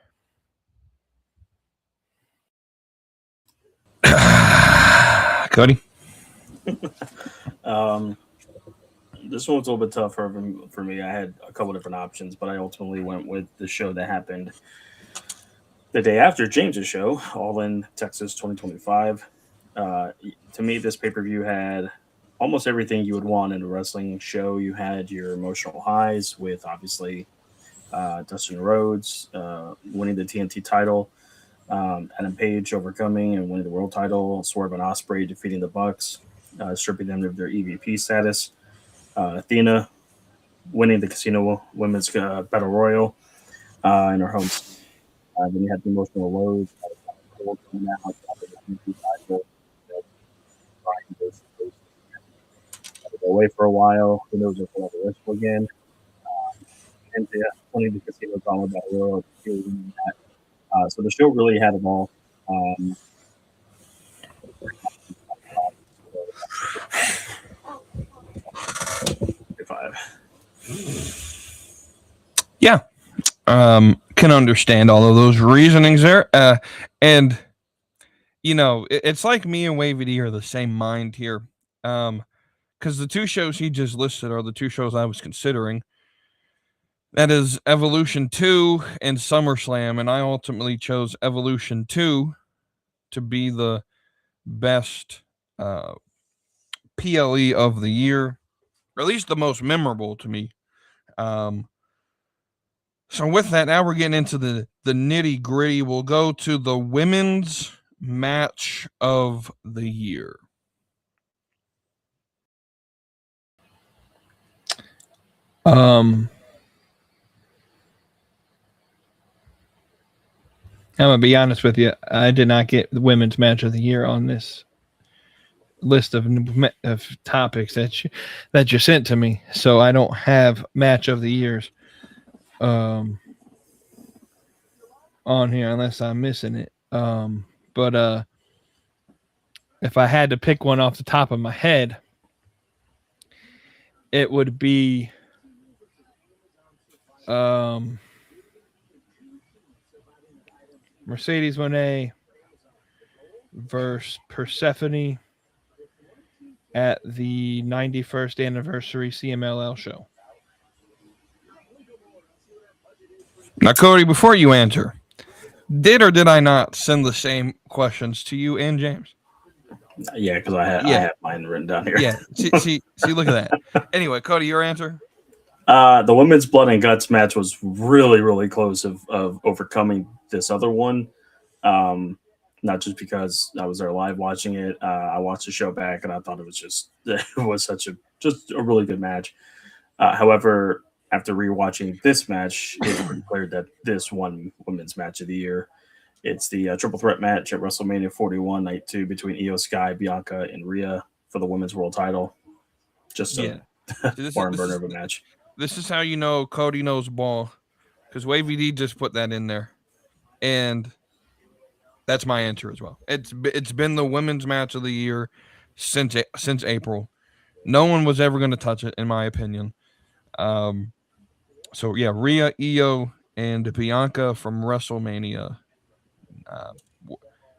Cody? This one's a little bit tougher for me. I had a couple different options, but I ultimately went with the show that happened the day after James's show, All In Texas 2025. To me, this pay-per-view had almost everything you would want in a wrestling show. You had your emotional highs with, obviously, Dustin Rhodes winning the TNT title, Adam Page overcoming and winning the world title, Swerve and Ospreay defeating the Bucks, stripping them of their EVP status, Athena winning the Casino Women's Battle Royal in her home. Then you had the emotional lows coming out, away for a while. Who knows if we'll have a wrestle again? And yeah, winning the Casino Drama Battle Royal. So the show really had it all. Yeah. Can understand all of those reasonings there. And, it's like me and Wavy D are the same mind here. because the two shows he just listed are the two shows I was considering. That is Evolution 2 and SummerSlam, and I ultimately chose Evolution 2 to be the best PLE of the year, or at least the most memorable to me. So with that, now we're getting into the nitty gritty. We'll go to the women's match of the year. I'm gonna be honest with you. I did not get the women's match of the year on this list of topics that you sent to me, so I don't have match of the years on here unless I'm missing it. But if I had to pick one off the top of my head, it would be Mercedes Moné versus Persephone at the 91st anniversary CMLL show. Now, Cody, before you answer, did or did I not send the same questions to you and James? Yeah, because I have mine written down here. Yeah, see, look at that. Anyway, Cody, your answer? The women's blood and guts match was really, really close of overcoming this other one. Not just because I was there live watching it. I watched the show back and I thought it was such a really good match. However, after rewatching this match, it's pretty clear that this won women's match of the year. It's the triple threat match at WrestleMania 41, Night 2, between Io Sky, Bianca, and Rhea for the women's world title. Just a barn burner of a match. This is how you know Cody knows ball, because Wavy D just put that in there, and that's my answer as well. It's been the women's match of the year since April. No one was ever going to touch it, in my opinion. So yeah, Rhea, Io, and Bianca from WrestleMania.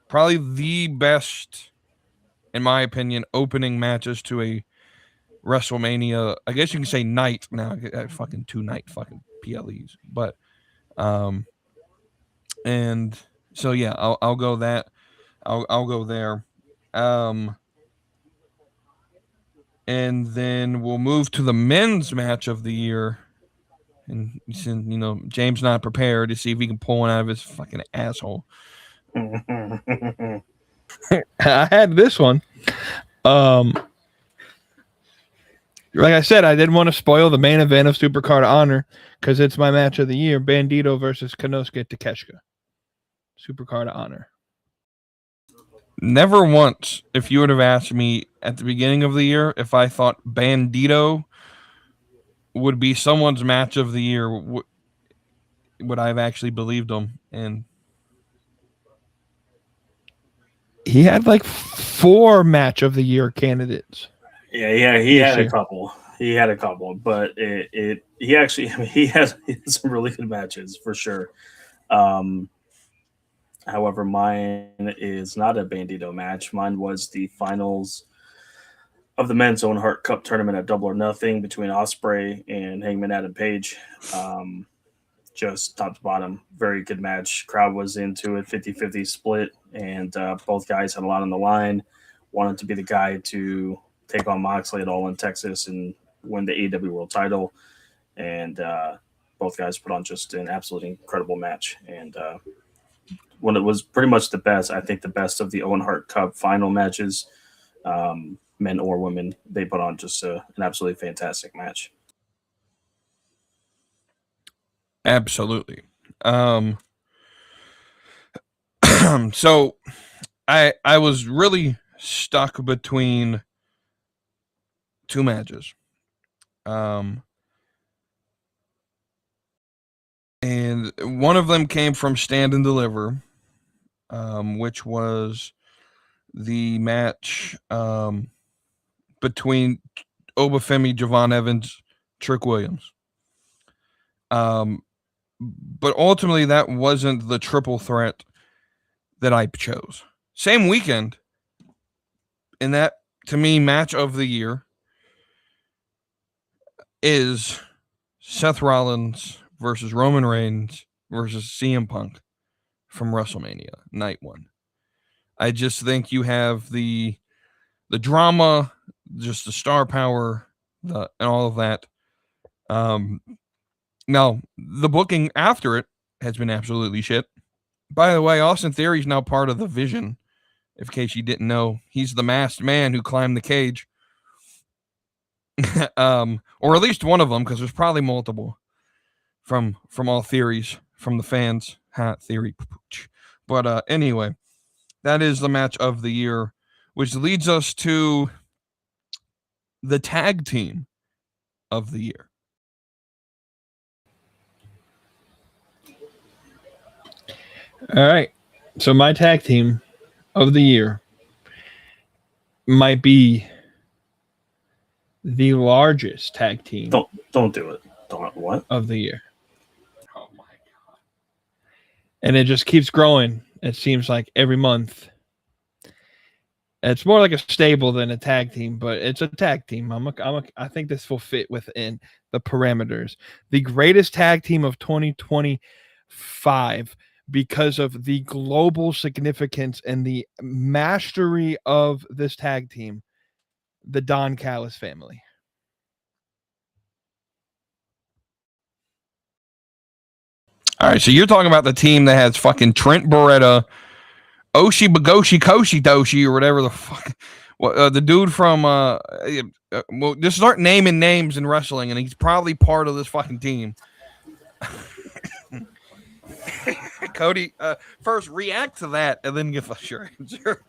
Probably the best, in my opinion, opening matches to a WrestleMania. I guess you can say night now. Fucking 2-night fucking PLEs, but and so yeah, I'll go that. I'll go there. And then we'll move to the men's match of the year. And James not prepared to see if he can pull one out of his fucking asshole. I had this one. Like I said, I didn't want to spoil the main event of Supercard of Honor because it's my match of the year. Bandito versus Konosuke Takeshita. Supercard of Honor. Never once, if you would have asked me at the beginning of the year if I thought Bandito would be someone's match of the year, would I have actually believed him? And he had like 4 match of the year candidates. Yeah, he had a couple. He had a couple, but he had some really good matches for sure. However, mine is not a Bandito match. Mine was the finals of the men's Owen Hart Cup tournament at Double or Nothing between Ospreay and Hangman Adam Page. Just top to bottom, very good match. Crowd was into it, 50-50 split, and both guys had a lot on the line. Wanted to be the guy to take on Moxley at All in Texas and win the AEW World title. And both guys put on just an absolutely incredible match. And when it was pretty much the best, I think the best of the Owen Hart Cup final matches, men or women, they put on just an absolutely fantastic match. absolutely. So I was really stuck between 2 matches. And one of them came from Stand and Deliver, which was the match between Obafemi, Javon Evans, Trick Williams. But ultimately, that wasn't the triple threat that I chose. Same weekend, in that, to me, match of the year, is Seth Rollins versus Roman Reigns versus CM Punk from WrestleMania Night 1. I just think you have the drama, just the star power, and all of that. Now, the booking after it has been absolutely shit. By the way, Austin Theory is now part of the Vision. In case you didn't know, he's the masked man who climbed the cage. Or at least one of them, because there's probably multiple from all theories from the fans. Theory. But anyway, that is the match of the year, which leads us to the tag team of the year. All right. So my tag team of the year might be the largest tag team. Don't do it. What? Of the year. Oh my god. And it just keeps growing. It seems like every month. It's more like a stable than a tag team, but it's a tag team. I think this will fit within the parameters. The greatest tag team of 2025 because of the global significance and the mastery of this tag team, the Don Callis family. All right, so you're talking about the team that has fucking Trent Beretta, Oshi Bagoshi Koshi Doshi, or whatever the fuck. The dude from well, just start naming names in wrestling, and he's probably part of this fucking team. Cody, first react to that, and then give us your answer.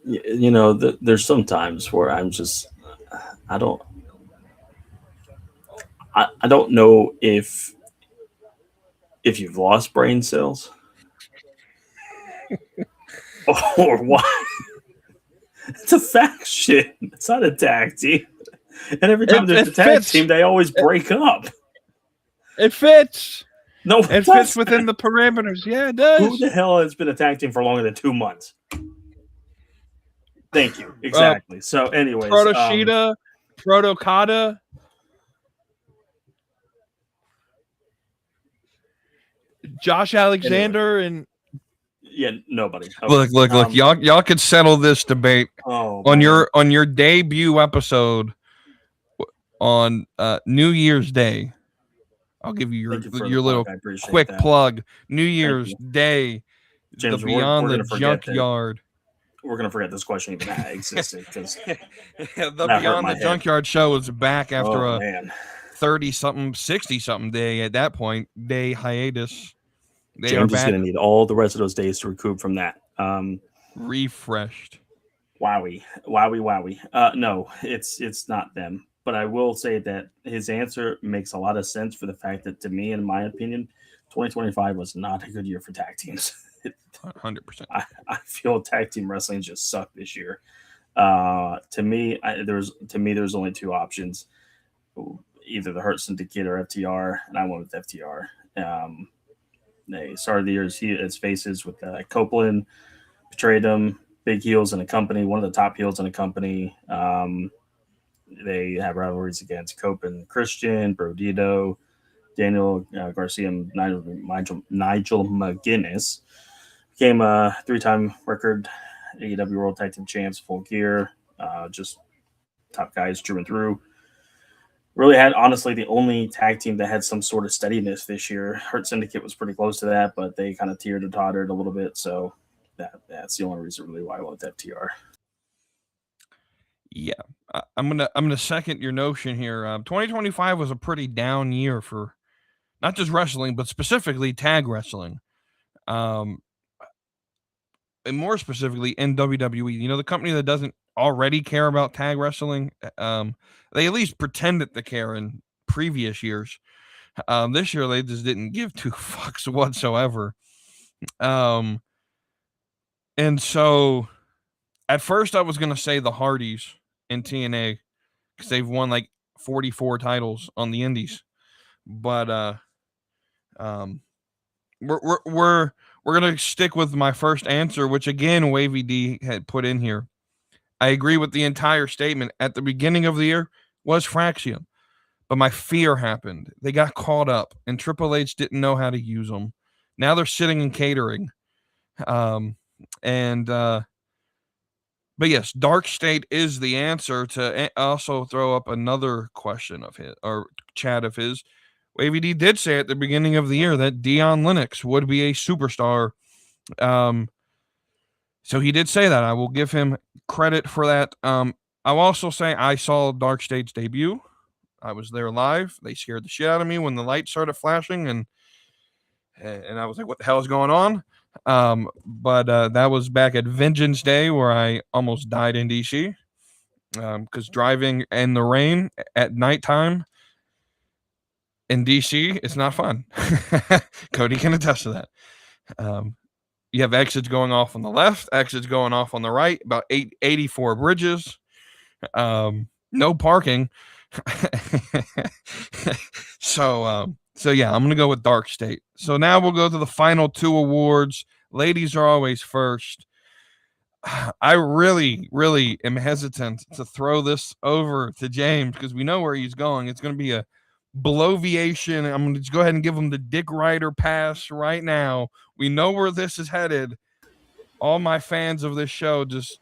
You know, there's some times where I'm just, I don't know if you've lost brain cells or what. It's a fact shit. It's not a tag team. And every time there's a tag team, they always break up. It fits. No, it fits within the parameters. Yeah, it does. Who the hell has been a tag team for longer than 2 months? Thank you. Exactly. So, anyways. Proto Shida, Proto Kata. Josh Alexander and nobody. Okay. Look. Y'all could settle this debate on your debut episode on New Year's Day. I'll give you your little quick plug. New Year's Day, James, the Beyond the Junkyard. We're gonna forget this question even existed because the Beyond the Junkyard show is back after a 30-something, 60-something day at that point day hiatus. James is going to need all the rest of those days to recoup from that. Refreshed. Wowie. No, it's not them. But I will say that his answer makes a lot of sense for the fact that, to me, in my opinion, 2025 was not a good year for tag teams. 100%. I feel tag team wrestling just sucked this year. To me, there's only two options: either the Hurt Syndicate or FTR, and I went with FTR. They started the year as faces with Copeland, betrayed them, big heels in a company, one of the top heels in a company. They have rivalries against Copeland, Christian, Brodito, Daniel Garcia, and Nigel McGuinness. Became a 3-time record AEW World Tag Team Champs, full gear, just top guys through and through. Really had, honestly, the only tag team that had some sort of steadiness this year. Hurt Syndicate was pretty close to that, but they kind of teetered and tottered a little bit. So that's the only reason really why I went with FTR. Yeah, I'm gonna second your notion here. 2025 was a pretty down year for not just wrestling, but specifically tag wrestling. And more specifically in WWE. You know, the company that doesn't already care about tag wrestling. They at least pretended to care in previous years. This year, they just didn't give two fucks whatsoever. And so at first I was going to say the Hardys in TNA because they've won like 44 titles on the indies. But we're going to stick with my first answer, which again, Wavy D had put in here. I agree with the entire statement. At the beginning of the year was Fraxium. But my fear happened. They got caught up, and Triple H didn't know how to use them. Now they're sitting in catering. But yes, Dark State is the answer. To also throw up another question of his, or chat of his. Wavy D did say at the beginning of the year that Dion Lennox would be a superstar. So he did say that. I will give him credit for that. I'll also say I saw Dark State's debut. I was there live. They scared the shit out of me when the lights started flashing, and I was like, what the hell is going on? But that was back at Vengeance Day, where I almost died in DC, because driving in the rain at nighttime in DC, it's not fun. Cody can attest to that. You have exits going off on the left, exits going off on the right, about 84 bridges, no parking. So yeah, I'm gonna go with Dark State. So now we'll go to the final 2 awards. Ladies are always first. I really am hesitant to throw this over to James because we know where he's going. It's gonna be a bloviation. I'm gonna just go ahead and give him the Dick Ryder pass right now. We know where this is headed. All my fans of this show just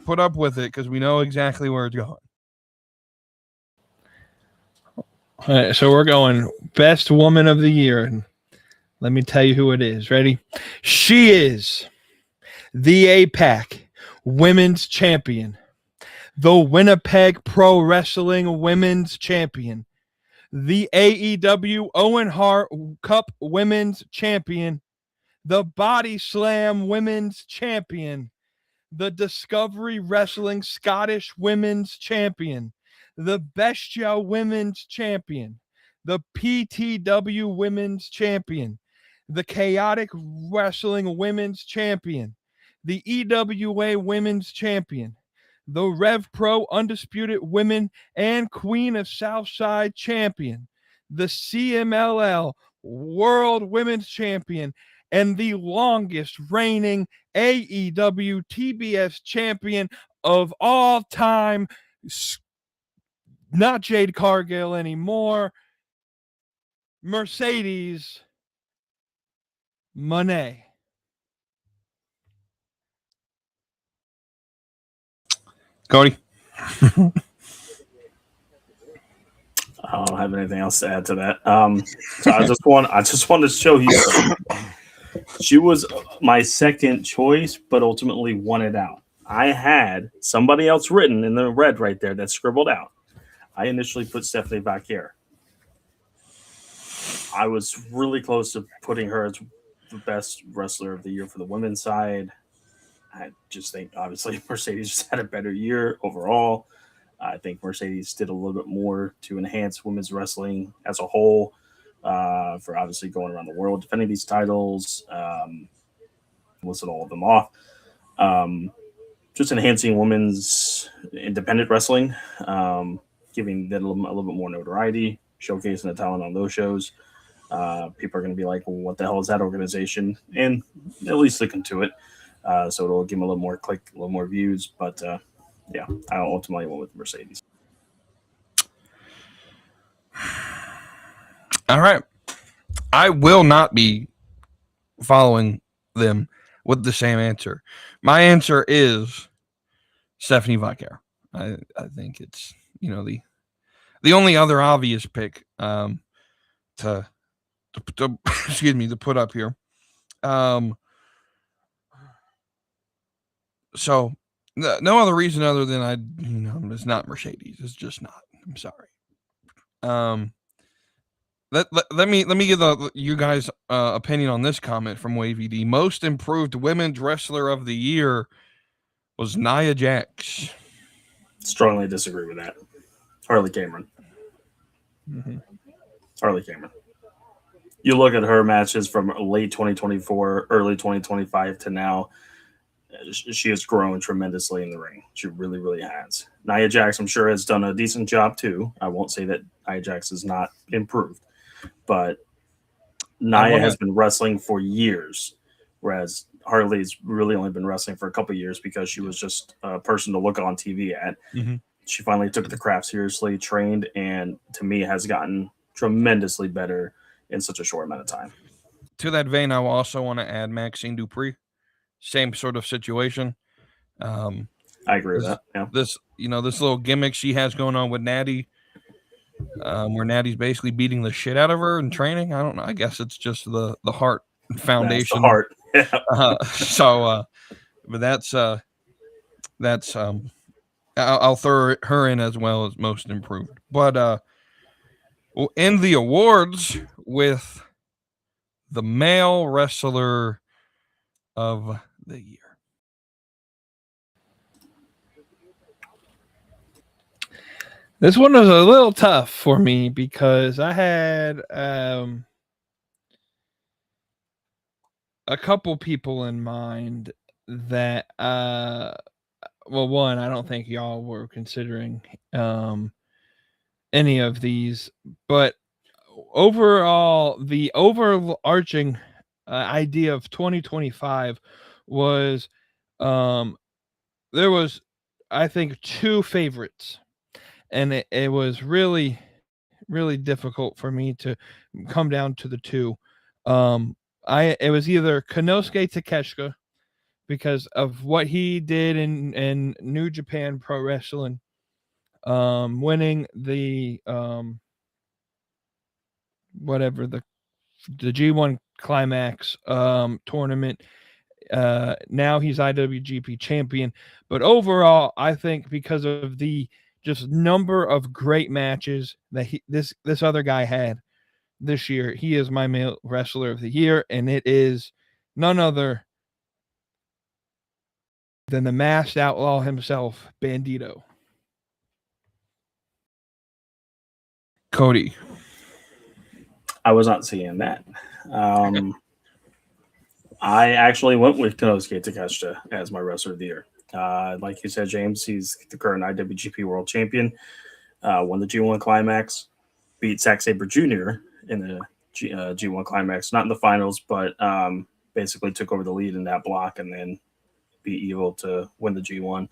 put up with it because we know exactly where it's going. All right, so we're going best woman of the year. And let me tell you who it is. Ready? She is the APAC Women's Champion, the Winnipeg Pro Wrestling Women's Champion, the AEW Owen Hart Cup Women's Champion, the Body Slam Women's Champion, the Discovery Wrestling Scottish Women's Champion, the Bestia Women's Champion, the PTW Women's Champion, the Chaotic Wrestling Women's Champion, the EWA Women's Champion, the Rev Pro Undisputed Women and Queen of Southside Champion, the CMLL World Women's Champion, and the longest reigning AEW TBS champion of all time, not Jade Cargill anymore, Mercedes Moné. Cody. I don't have anything else to add to that. So I just want to show you. She was my second choice, but ultimately won it out. I had somebody else written in the red right there that scribbled out. I initially put Stephanie Vaquer. I was really close to putting her as the best wrestler of the year for the women's side. I just think, obviously, Mercedes just had a better year overall. I think Mercedes did a little bit more to enhance women's wrestling as a whole, for obviously going around the world defending these titles. Listed all of them off. Just enhancing women's independent wrestling, giving that a little bit more notoriety, showcasing the talent on those shows. People are going to be like, well, what the hell is that organization? And at least looking to it. So it'll give them a little more click, a little more views. But yeah, I ultimately went with Mercedes. All right. I will not be following them with the same answer. My answer is Stephanie Vaquer. I think it's, the only other obvious pick to excuse me, to put up here. So no other reason other than it's not Mercedes. It's just not. I'm sorry. Let me give you guys opinion on this comment from Wavy D. Most improved women's wrestler of the year was Nia Jax. Strongly disagree with that. Harley Cameron. Mm-hmm. Harley Cameron. You look at her matches from late 2024, early 2025 to now. She has grown tremendously in the ring. She really, really has. Nia Jax, I'm sure, has done a decent job too. I won't say that Nia Jax is not improved, but Nia has been wrestling for years, whereas Harley's really only been wrestling for a couple of years because she was just a person to look on TV at. Mm-hmm. She finally took the craft seriously, trained, and to me has gotten tremendously better in such a short amount of time. To that vein, I also want to add Maxine Dupree. Same sort of situation. I agree with that. Yeah. This little gimmick she has going on with Natty, where Natty's basically beating the shit out of her in training. I don't know. I guess it's just the Heart Foundation. That's the Heart. But that's I'll throw her in as well as most improved. But we'll end the awards with the male wrestler of the year. This one was a little tough for me because I had a couple people in mind that one, I don't think y'all were considering any of these, but overall the overarching idea of 2025 was there was, I think, two favorites, and it was really difficult for me to come down to the two. It was either Konosuke Takeshita because of what he did in New Japan Pro Wrestling, winning the whatever the G1 Climax tournament. Now he's IWGP champion, but overall, I think because of the just number of great matches that this other guy had this year, he is my male wrestler of the year, and it is none other than the masked outlaw himself, Bandito. Cody. I was not seeing that. I actually went with Konosuke Takeshita as my wrestler of the year. Like you said, James, he's the current IWGP World Champion. Won the G1 Climax, beat Zack Sabre Jr. in the G1 Climax, not in the finals, but basically took over the lead in that block and then beat Evil to win the G1.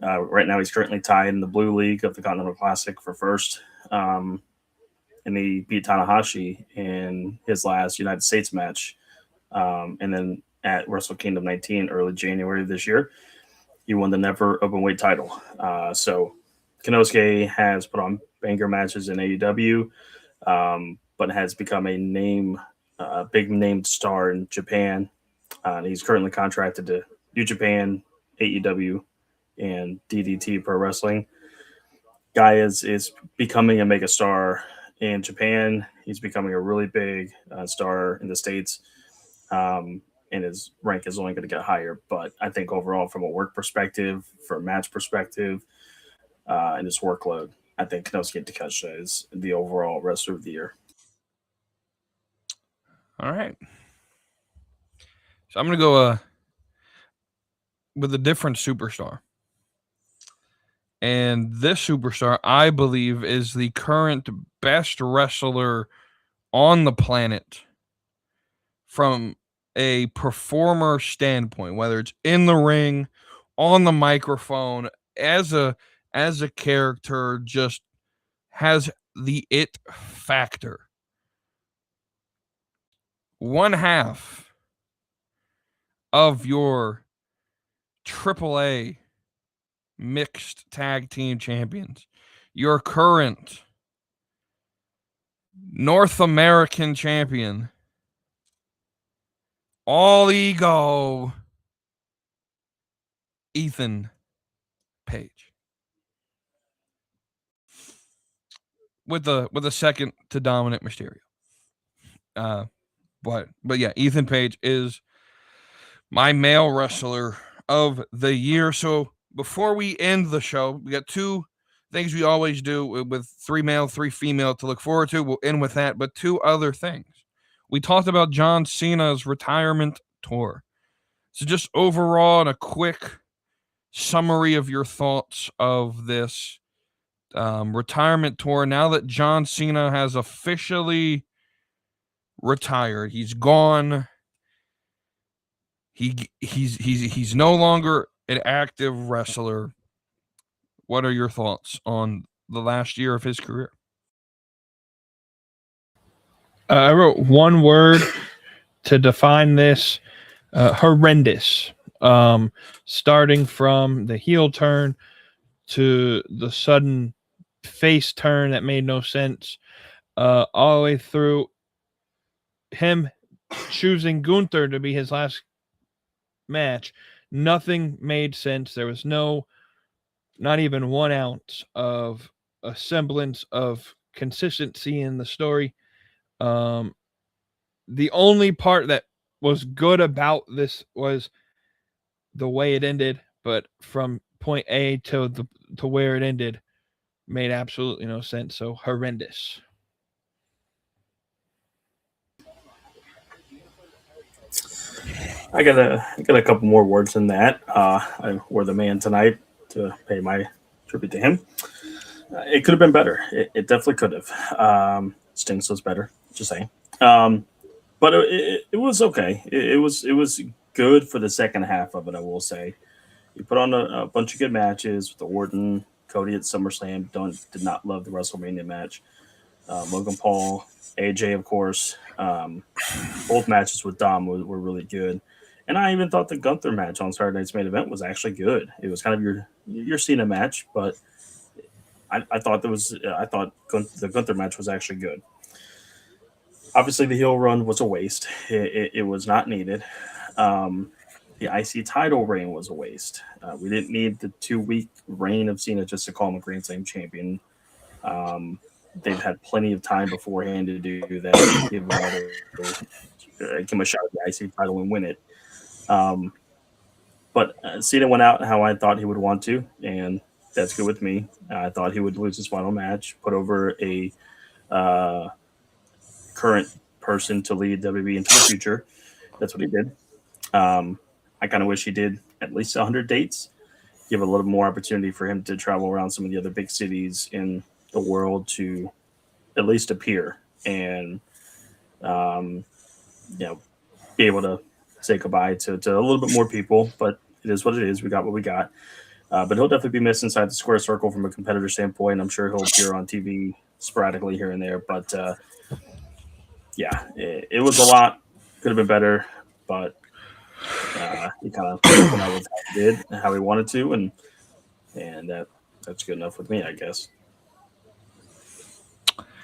Right now, he's currently tied in the Blue League of the Continental Classic for first. And he beat Tanahashi in his last United States match. And then at Wrestle Kingdom 19, early January of this year, he won the never openweight title. So Konosuke has put on banger matches in AEW, but has become a big named star in Japan. He's currently contracted to New Japan, AEW, and DDT Pro Wrestling. Guy is becoming a mega star in Japan. He's becoming a really big star in the States. And his rank is only going to get higher. But I think overall, from a work perspective, from a match perspective, and his workload, I think Konosuke Takeshita is the overall wrestler of the year. All right. So I'm going to go with a different superstar. And this superstar, I believe, is the current best wrestler on the planet from a performer standpoint, whether it's in the ring, on the microphone, as a character, just has the it factor. One half of your AAA mixed tag team champions, your current North American champion, all ego, Ethan Page, with a second to Dominic Mysterio. But yeah, Ethan Page is my male wrestler of the year. So before we end the show, we got two things we always do with 3 male, 3 female to look forward to. We'll end with that, but 2 other things. We talked about John Cena's retirement tour. So just overall, and a quick summary of your thoughts of this retirement tour. Now that John Cena has officially retired, he's gone. He's no longer an active wrestler. what are your thoughts on the last year of his career? I wrote one word to define this: horrendous. Starting from the heel turn to the sudden face turn that made no sense, all the way through him choosing Gunther to be his last match. Nothing made sense. There was not even 1 ounce of a semblance of consistency in the story. The only part that was good about this was the way it ended, but from point A to where it ended made absolutely no sense. So horrendous. I got a couple more words than that. I wore the man tonight to pay my tribute to him. It could have been better. It definitely could have. Stings was better. Just saying. But it was okay. It was good for the second half of it. I will say. You put on a bunch of good matches with the Orton, Cody at SummerSlam. Did not love the WrestleMania match. Logan Paul, AJ, of course. Both matches with Dom were really good. And I even thought the Gunther match on Saturday Night's Main Event was actually good. It was kind of your Cena match, but I thought the Gunther match was actually good. Obviously, the heel run was a waste. It was not needed. The IC title reign was a waste. We didn't need the 2-week reign of Cena just to call him a Grand Slam champion. They've had plenty of time beforehand to do that. Give him a shot at the IC title and win it. But Cena went out how I thought he would want to, and that's good with me. I thought he would lose his final match, put over a current person to lead WWE into the future. That's what he did. I kind of wish he did at least 100 dates, give a little more opportunity for him to travel around some of the other big cities in the world to at least appear and, be able to say goodbye to a little bit more people. But it is what it is. We got what we got. But he'll definitely be missed inside the square circle from a competitor standpoint. I'm sure he'll appear on TV sporadically here and there. But, it was a lot. Could have been better. But he kind of went out with how he did and how he wanted to. And that's good enough with me, I guess.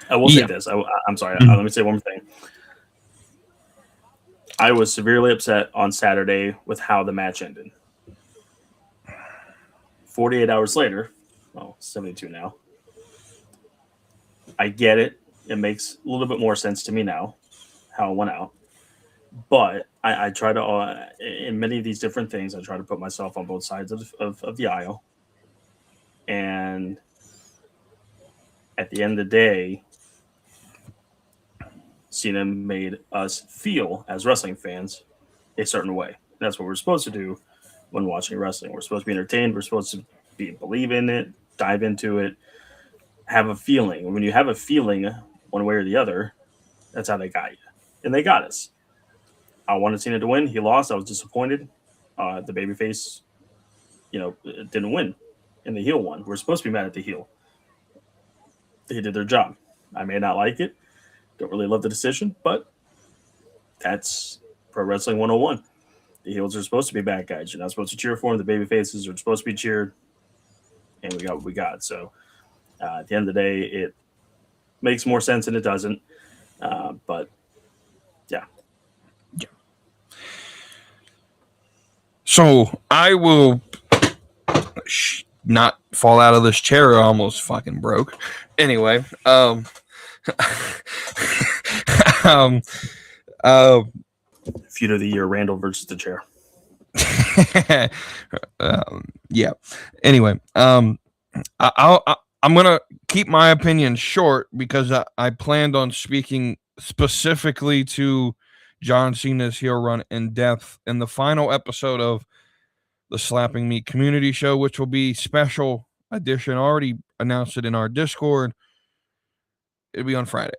I will say this. I'm sorry. Let me say one more thing. I was severely upset on Saturday with how the match ended. 48 hours later, 72 now. I get it. It makes a little bit more sense to me now how it went out. But I try to, in many of these different things, I try to put myself on both sides of the aisle. And at the end of the day, Cena made us feel, as wrestling fans, a certain way. That's what we're supposed to do when watching wrestling. We're supposed to be entertained. We're supposed to believe in it, dive into it, have a feeling. And when you have a feeling one way or the other, that's how they got you. And they got us. I wanted Cena to win. He lost. I was disappointed. The babyface, didn't win. And the heel won. We're supposed to be mad at the heel. They did their job. I may not like it. Don't really love the decision, but that's Pro Wrestling 101. The heels are supposed to be bad guys. You're not supposed to cheer for them. The baby faces are supposed to be cheered. And we got what we got. So at the end of the day, it makes more sense than it doesn't. But yeah. So I will not fall out of this chair. I almost fucking broke. Anyway, Feud of the year, Randall versus the chair. Yeah. Anyway, I'm gonna keep my opinion short because I planned on speaking specifically to John Cena's heel run in depth in the final episode of the Slapping Meat Community Show, which will be special edition. Already announced it in our Discord. It'll be on Friday.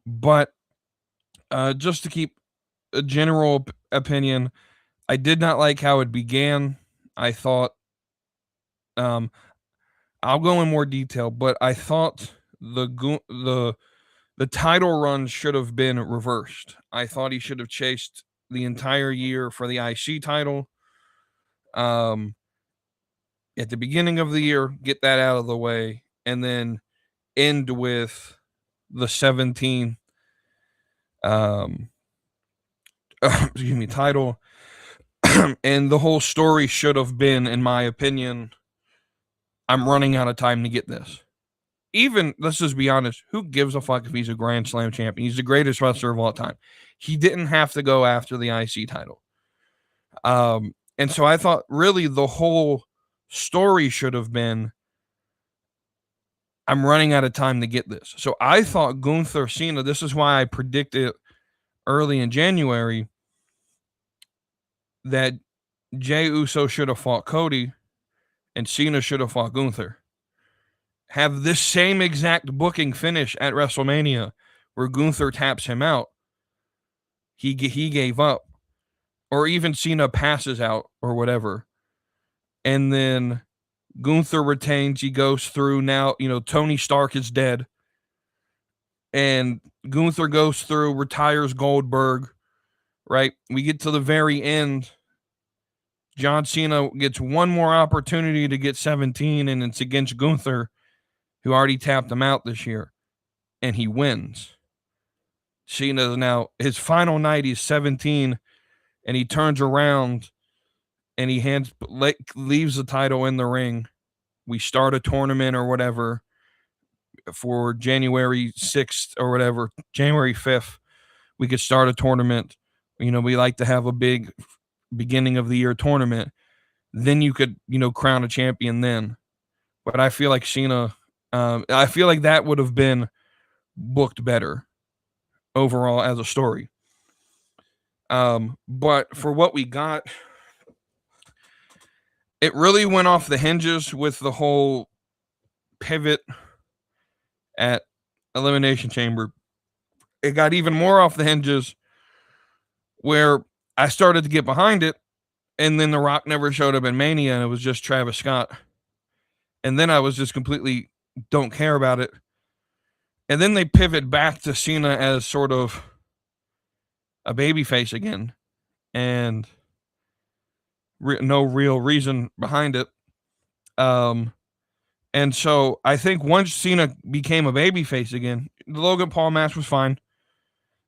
But just to keep a general opinion, I did not like how it began. I thought I'll go in more detail, but I thought the title run should have been reversed. I thought he should have chased the entire year for the IC title. At the beginning of the year, get that out of the way, and then end with the 17 title. And the whole story should have been, in my opinion, I'm running out of time to get this. Even, let's just be honest, who gives a fuck if he's a Grand Slam champion? He's the greatest wrestler of all time. He didn't have to go after the IC title. And so I thought really the whole story should have been, I'm running out of time to get this. So I thought Gunther Cena, this is why I predicted early in January that Jey Uso should have fought Cody and Cena should have fought Gunther. Have this same exact booking finish at WrestleMania where Gunther taps him out. He gave up. Or even Cena passes out or whatever. And then Gunther retains. He goes through now, Tony Stark is dead. And Gunther goes through, retires Goldberg, right? We get to the very end. John Cena gets one more opportunity to get 17, and it's against Gunther, who already tapped him out this year, and he wins. Cena now, his final night, he's 17, and he turns around, and he leaves the title in the ring. We start a tournament or whatever for January 6th or whatever, January 5th. We could start a tournament. We like to have a big beginning of the year tournament. Then you could, crown a champion then. But I feel like Cena, I feel like that would have been booked better overall as a story. But for what we got, it really went off the hinges with the whole pivot at Elimination Chamber. It got even more off the hinges where I started to get behind it, and then The Rock never showed up in Mania, and it was just Travis Scott. And then I was just completely don't care about it. And then they pivot back to Cena as sort of a babyface again, and no real reason behind it. And so I think once Cena became a babyface again, the Logan Paul match was fine.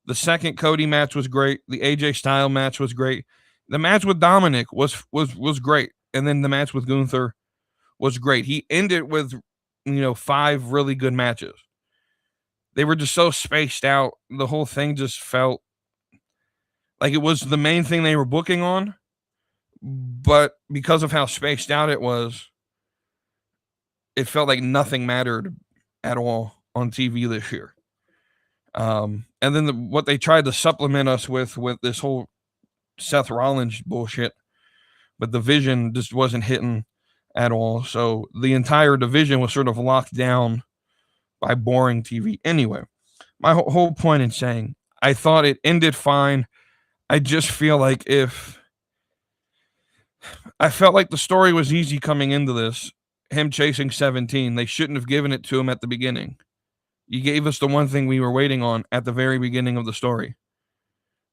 The second Cody match was great. The AJ Styles match was great. The match with Dominic was great. And then the match with Gunther was great. He ended with, 5 really good matches. They were just so spaced out. The whole thing just felt like it was the main thing they were booking on. But because of how spaced out it was, it felt like nothing mattered at all on TV this year. And then what they tried to supplement us with this whole Seth Rollins bullshit, but the division just wasn't hitting at all. So the entire division was sort of locked down by boring TV. Anyway, my whole point in saying I thought it ended fine. I just feel like I felt like the story was easy coming into this, him chasing 17. They shouldn't have given it to him at the beginning. You gave us the one thing we were waiting on at the very beginning of the story.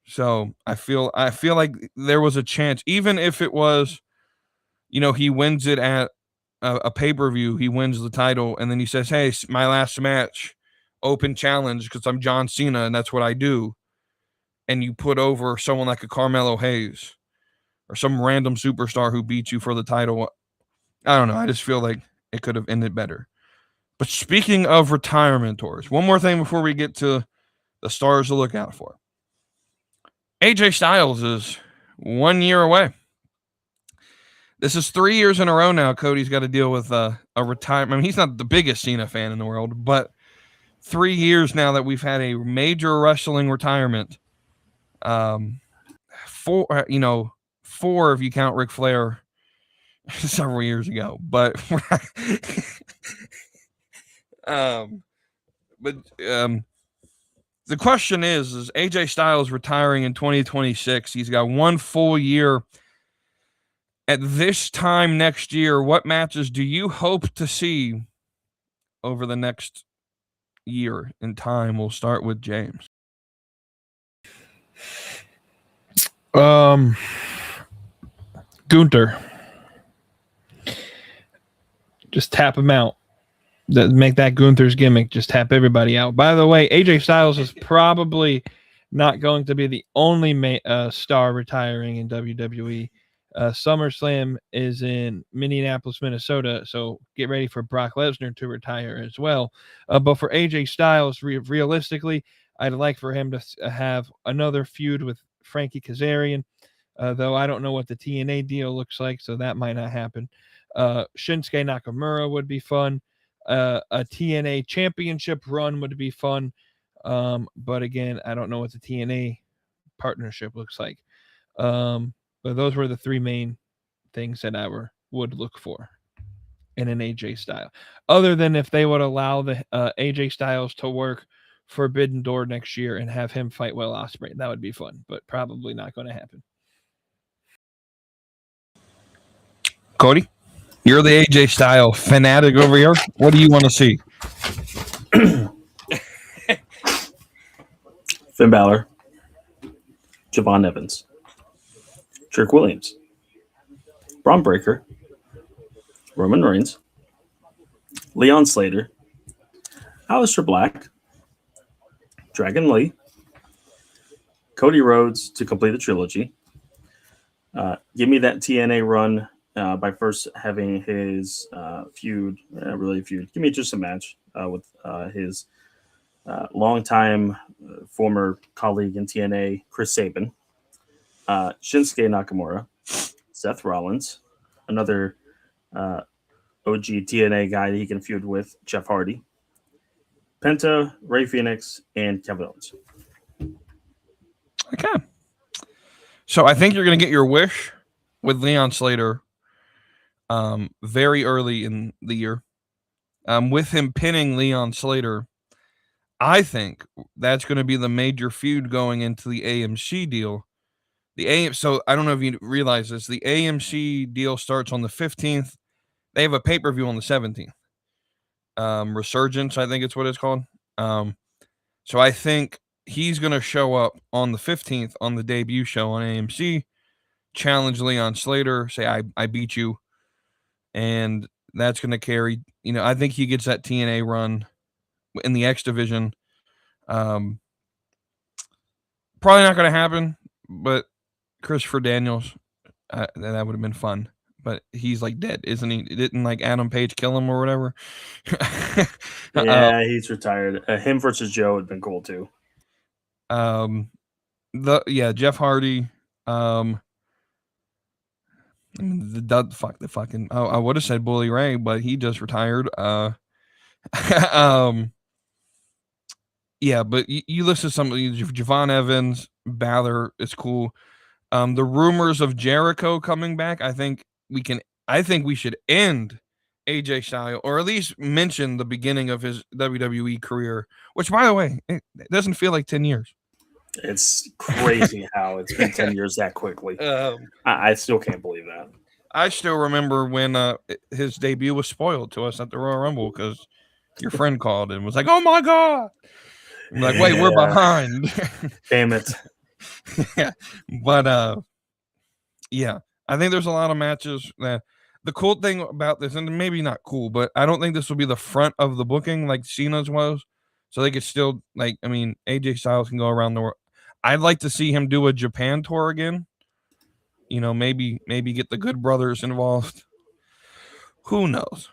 So I feel like there was a chance, even if it was, he wins it at a pay-per-view, he wins the title, and then he says, hey, my last match, open challenge, because I'm John Cena, and that's what I do. And you put over someone like a Carmelo Hayes or some random superstar who beat you for the title. I don't know. I just feel like it could have ended better. But speaking of retirement tours, one more thing before we get to the stars to look out for. AJ Styles is 1 year away. This is 3 years in a row now. Cody's got to deal with a retirement. I mean, he's not the biggest Cena fan in the world, but 3 years now that we've had a major wrestling retirement. 4 if you count Ric Flair several years ago, but the question is AJ Styles retiring in 2026. He's got 1 full year at this time next year, what matches do you hope to see over the next year in time? We'll start with James. Gunther. Just tap him out. Make that Gunther's gimmick. Just tap everybody out. By the way, AJ Styles is probably not going to be the only star retiring in WWE. SummerSlam is in Minneapolis, Minnesota, so get ready for Brock Lesnar to retire as well. But for AJ Styles, realistically, I'd like for him to have another feud with Frankie Kazarian, though I don't know what the TNA deal looks like, so that might not happen. Shinsuke Nakamura would be fun. A TNA championship run would be fun. But again, I don't know what the TNA partnership looks like. But those were the three main things that I would look for in an AJ Styles. Other than if they would allow the AJ Styles to work Forbidden Door next year and have him fight Will Ospreay, that would be fun, but probably not going to happen. Cody, you're the AJ Styles fanatic over here. What do you want to see? Finn Balor, Javon Evans, Trick Williams, Braun Breaker, Roman Reigns, Leon Slater, Aleister Black, Dragon Lee, Cody Rhodes to complete the trilogy. Give me that TNA run by first having his feud, really a feud. Give me just a match with his longtime former colleague in TNA, Chris Sabin, Shinsuke Nakamura, Seth Rollins, another OG TNA guy that he can feud with, Jeff Hardy, Penta, Rey Fenix, and Kevin Owens. Okay. So I think you're going to get your wish with Leon Slater very early in the year. With him pinning Leon Slater, I think that's going to be the major feud going into the AMC deal. So I don't know if you realize this. The AMC deal starts on the 15th. They have a pay-per-view on the 17th. Resurgence, I think it's what it's called. So I think he's going to show up on the 15th on the debut show on AMC, challenge Leon Slater, say, I beat you. And that's going to carry, I think he gets that TNA run in the X division. Probably not going to happen, but Christopher Daniels, that would have been fun. But he's like dead, isn't he? Didn't like Adam Page kill him or whatever? Yeah, he's retired. Him versus Joe would have been cool too. Jeff Hardy. I would have said Bully Ray, but he just retired. Yeah, but you listen to some of Javon Evans, Balor, it's cool. The rumors of Jericho coming back, I think we should end AJ Styles, or at least mention the beginning of his WWE career, which, by the way, it doesn't feel like 10 years. It's crazy how it's been 10 years that quickly. I still can't believe that. I still remember when his debut was spoiled to us at the Royal Rumble because your friend called and was like, "Oh my God." I'm like, wait, we're behind. Damn it. Yeah. But yeah, I think there's a lot of matches that the cool thing about this, and maybe not cool, but I don't think this will be the front of the booking like Cena's was. So they could still, AJ Styles can go around the world. I'd like to see him do a Japan tour again. Maybe get the Good Brothers involved. Who knows?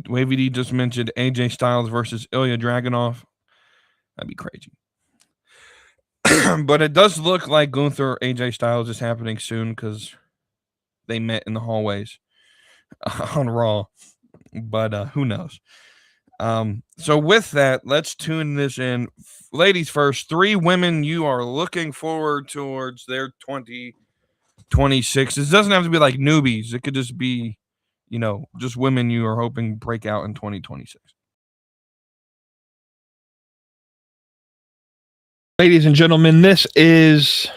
Wavy D just mentioned AJ Styles versus Ilya Dragunov. That'd be crazy. But it does look like Gunther AJ Styles is happening soon because they met in the hallways on Raw. But who knows? So with that, let's tune this in. Ladies first, 3 women you are looking forward towards their 2026. It doesn't have to be like newbies. It could just be, just women you are hoping break out in 2026. Ladies and gentlemen, this is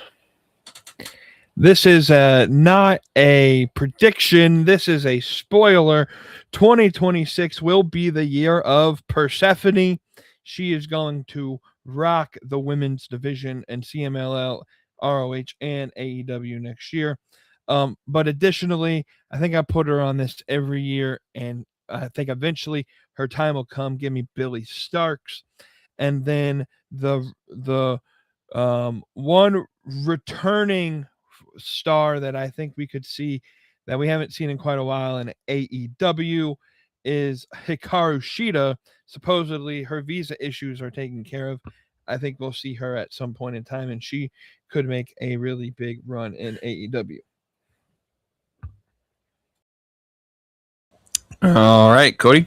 This is not a prediction. This is a spoiler. 2026 will be the year of Persephone. She is going to rock the women's division and CMLL, ROH, and AEW next year. But additionally, I think I put her on this every year, and I think eventually her time will come. Give me Billy Starks, and then the one returning star that I think we could see that we haven't seen in quite a while in AEW is Hikaru Shida. Supposedly her visa issues are taken care of. I think we'll see her at some point in time, and she could make a really big run in AEW. All right, Cody.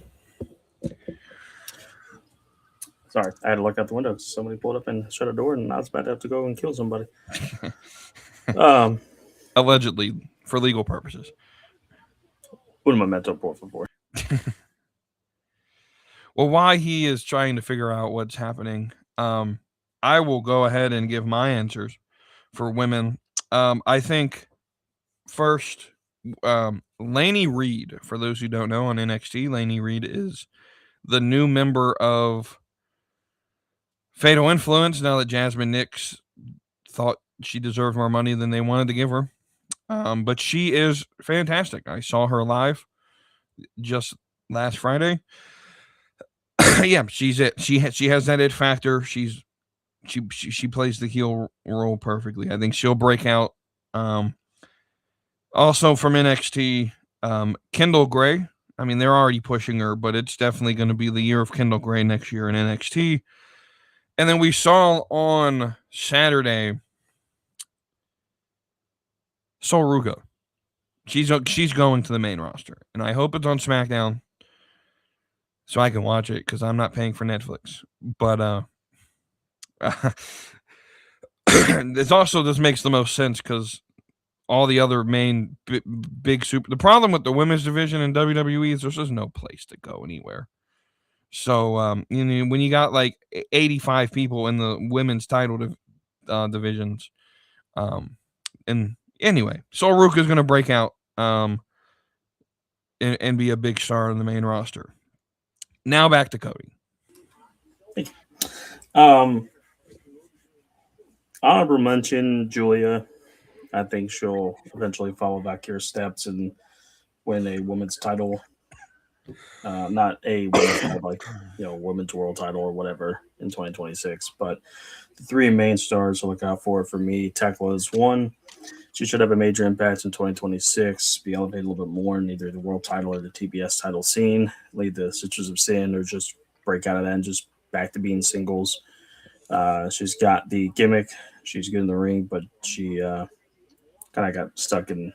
Sorry, I had to look out the window. Somebody pulled up and shut a door, and I was about to have to go and kill somebody. Allegedly, for legal purposes. Un momento, por favor. Well, while he is trying to figure out what's happening, I will go ahead and give my answers for women. I think first, Lainey Reed, for those who don't know, on NXT, Lainey Reed is the new member of Fatal Influence now that Jasmine Nix thought she deserved more money than they wanted to give her. But she is fantastic. I saw her live just last Friday. Yeah, she's it. She has that it factor. She plays the heel role perfectly. I think she'll break out. Also from NXT, Kendall Gray. I mean, they're already pushing her, but it's definitely going to be the year of Kendall Gray next year in NXT. And then we saw on Saturday, Sol Ruka. She's going to the main roster, and I hope it's on SmackDown so I can watch it because I'm not paying for Netflix. But this also just makes the most sense because all the other main big super. The problem with the women's division in WWE is there's just no place to go anywhere. So when you got like 85 people in the women's title divisions, and anyway, Sol Ruka is going to break out and be a big star in the main roster. Now back to Cody. Honorable mention, Julia. I think she'll eventually follow back your steps and win a women's title. Not a women's title, like women's world title or whatever in 2026. But the three main stars to look out for me, Tekla is one. She should have a major impact in 2026, be elevated a little bit more in either the world title or the TBS title scene, lead the Sisters of Sin, or just break out of that and just back to being singles. She's got the gimmick. She's good in the ring, but she kind of got stuck in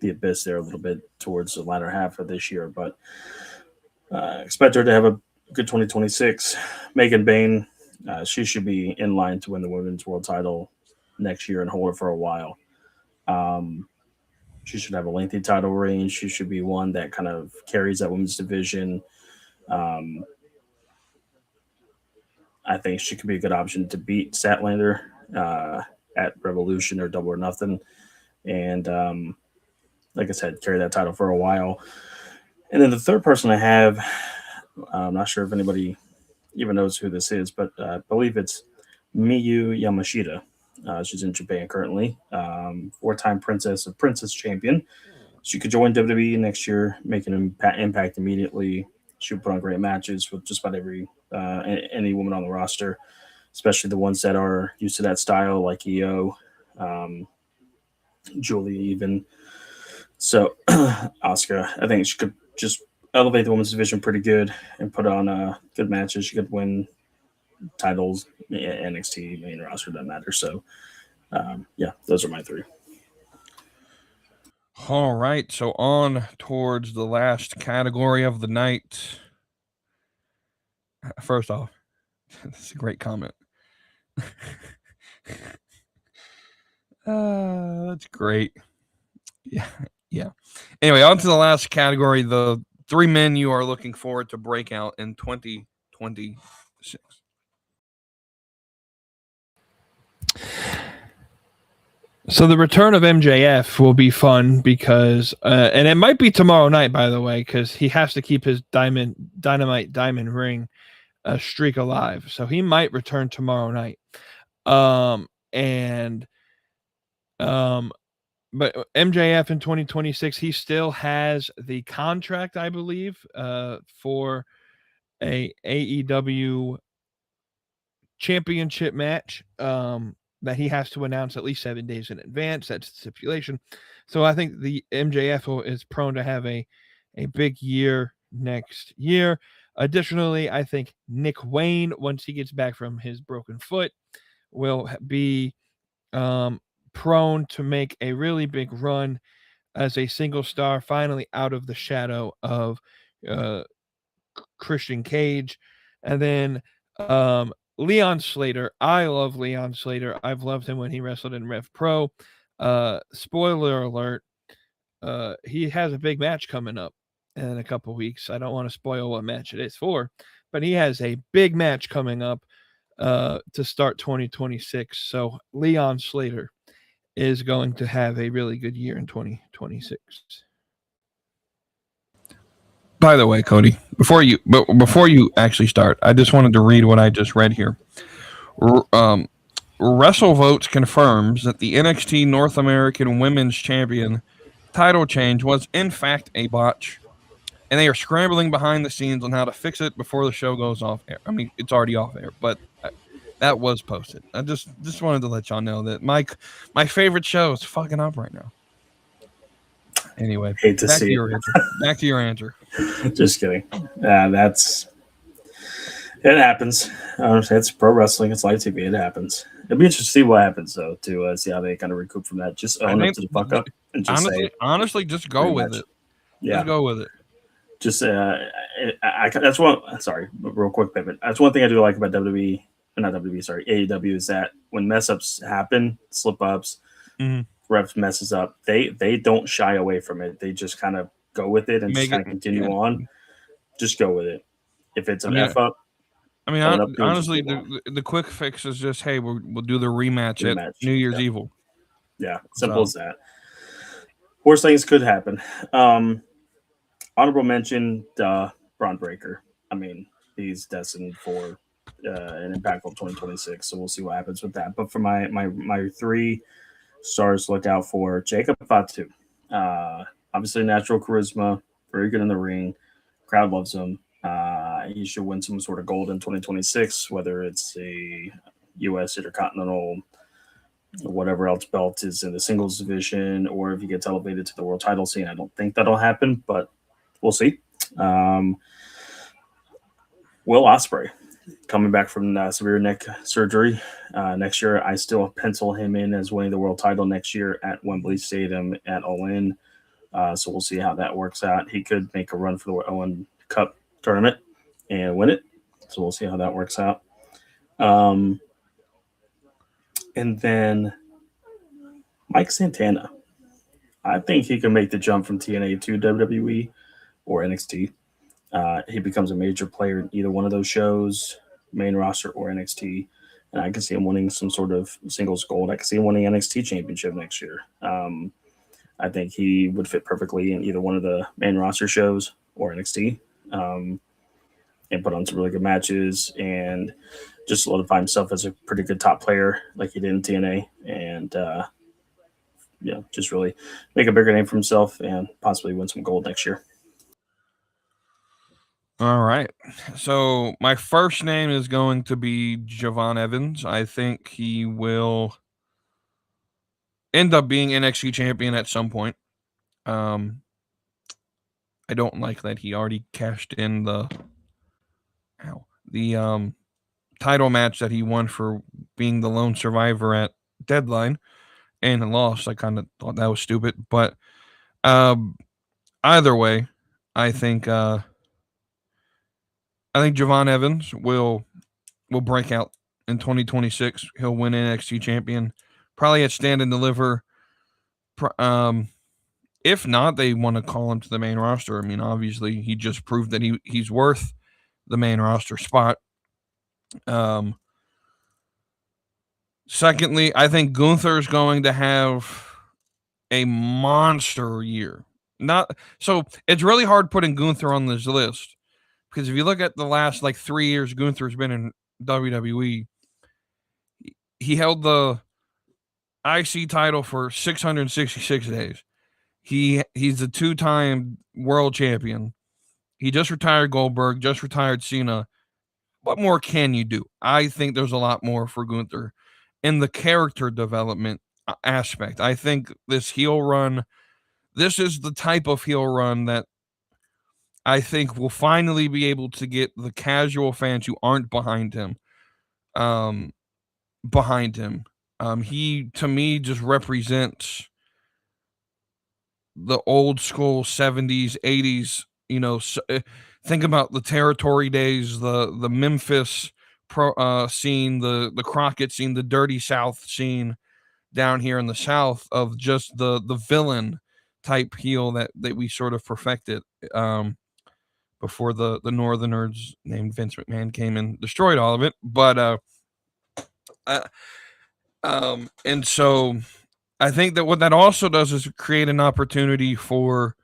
the abyss there a little bit towards the latter half of this year. But expect her to have a good 2026. Megan Bain, she should be in line to win the women's world title next year and hold it for a while. She should have a lengthy title reign. She should be one that kind of carries that women's division. I think she could be a good option to beat Statlander at Revolution or Double or Nothing. And like I said, carry that title for a while. And then the third person I have, I'm not sure if anybody even knows who this is, but I believe it's Miyu Yamashita. She's in Japan currently, four-time Princess Champion. She could join WWE next year, make an impact immediately. She would put on great matches with just about any woman on the roster, especially the ones that are used to that style, like Io, Julia even. So Asuka, I think she could just elevate the women's division pretty good and put on good matches. She could win titles, NXT, main roster, doesn't matter. So, those are my three. All right, so on towards the last category of the night. First off, that's a great comment. That's great. Yeah. Anyway, on to the last category, the three men you are looking forward to break out in 2026. So the return of MJF will be fun because, and it might be tomorrow night, by the way, because he has to keep his dynamite diamond ring streak alive. So he might return tomorrow night. But MJF in 2026, he still has the contract, I believe, for a AEW championship match. That he has to announce at least 7 days in advance. That's the stipulation. So I think the MJF is prone to have a big year next year. Additionally, I think Nick Wayne, once he gets back from his broken foot, will be prone to make a really big run as a single star, finally out of the shadow of Christian Cage. And then Leon Slater. I love Leon Slater. I've loved him when he wrestled in Rev Pro. Spoiler alert, he has a big match coming up in a couple weeks. I don't want to spoil what match it is for, but he has a big match coming up to start 2026. So Leon Slater is going to have a really good year in 2026. By the way, Cody, before you actually start, I just wanted to read what I just read here. WrestleVotes confirms that the NXT North American Women's Champion title change was in fact a botch, and they are scrambling behind the scenes on how to fix it before the show goes off air. I mean, it's already off air, but that was posted. I just wanted to let y'all know that my favorite show is fucking up right now. Anyway, Hate to see it. Back to your answer. Just kidding. It happens. It's pro wrestling. It's live TV. It happens. It'll be interesting to see what happens, though, to see how they kind of recoup from that. Just own up to the fuck up and just honestly, just go with it. Yeah, just go with it. Just that's one. Sorry, but real quick pivot. That's one thing I do like about WWE, not WWE. Sorry, AEW is that when mess ups happen, slip ups, refs messes up, they don't shy away from it. They just kind of go with it and just kind of continue on. Just go with it. If it's an F up. I mean, honestly, the quick fix is just, hey, we'll do the rematch at New Year's Evil. Yeah, simple as that. Worst things could happen. Honorable mention, Braun Breaker. I mean, he's destined for an impactful 2026, so we'll see what happens with that. But for my 3 stars to look out for, Jacob Fatu. Obviously, natural charisma, very good in the ring. Crowd loves him. He should win some sort of gold in 2026, whether it's a U.S. Intercontinental or whatever else belt is in the singles division, or if he gets elevated to the world title scene. I don't think that'll happen, but we'll see. Will Ospreay coming back from severe neck surgery next year. I still pencil him in as winning the world title next year at Wembley Stadium at All In. So we'll see how that works out. He could make a run for the Owen Cup tournament and win it. So we'll see how that works out. And then Mike Santana. I think he can make the jump from TNA to WWE or NXT. He becomes a major player in either one of those shows, main roster or NXT. And I can see him winning some sort of singles gold. I can see him winning NXT championship next year. I think he would fit perfectly in either one of the main roster shows or NXT. And put on some really good matches and just solidify himself as a pretty good top player like he did in TNA. And, just really make a bigger name for himself and possibly win some gold next year. All right. So my first name is going to be Javon Evans. I think he will end up being NXT champion at some point. I don't like that he already cashed in the title match that he won for being the lone survivor at Deadline and lost. I kind of thought that was stupid, but either way, I think Javon Evans will break out in 2026. He'll win NXT champion, probably at Stand and Deliver. If not, they want to call him to the main roster. I mean, obviously, he just proved that he's worth the main roster spot. Secondly, I think Gunther's going to have a monster year. So it's really hard putting Gunther on this list because if you look at the last like 3 years Gunther's been in WWE, he held the IC title for 666 days. He's a 2-time world champion. He just retired Goldberg, just retired Cena. What more can you do? I think there's a lot more for Gunther in the character development aspect. I think this heel run, this is the type of heel run that I think will finally be able to get the casual fans who aren't behind him, behind him. He, to me, just represents the old school 70s, 80s, think about the territory days, the Memphis scene, the Crockett scene, the Dirty South scene down here in the South of just the villain type heel that we sort of perfected before the Northerners named Vince McMahon came and destroyed all of it. But and so I think that what that also does is create an opportunity for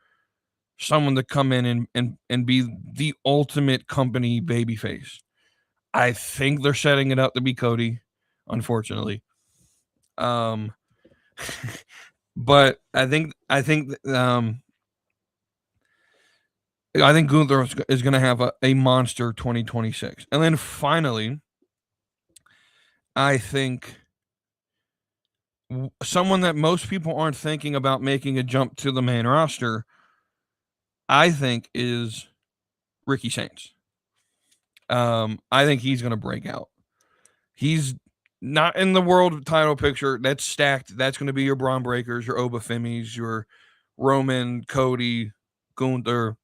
someone to come in and be the ultimate company babyface. I think they're setting it up to be Cody, unfortunately. But I think Gunther is going to have a monster 2026. And then finally, I think someone that most people aren't thinking about making a jump to the main roster, I think, is Ricky Saints. I think he's going to break out. He's not in the world title picture. That's stacked. That's going to be your Braun Breakers, your Obafimis, your Roman, Cody, Gunther,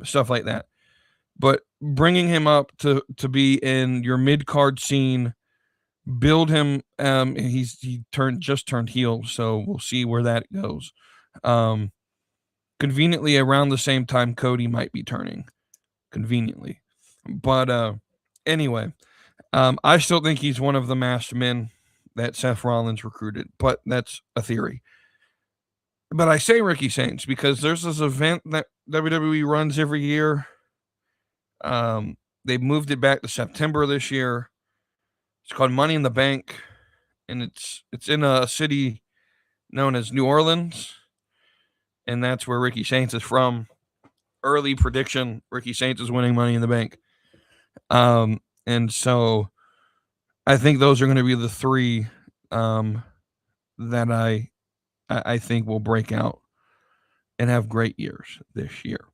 stuff like that. But bringing him up to be in your mid-card scene, build him. He just turned heel, so we'll see where that goes. Conveniently around the same time Cody might be turning. Conveniently. But anyway, I still think he's one of the masked men that Seth Rollins recruited, but that's a theory. But I say Ricky Saints because there's this event that WWE runs every year. They moved it back to September this year. It's called Money in the Bank, and it's in a city known as New Orleans, and that's where Ricky Saints is from. Early prediction: Ricky Saints is winning Money in the Bank. And so I think those are going to be the three that I think will break out and have great years this year.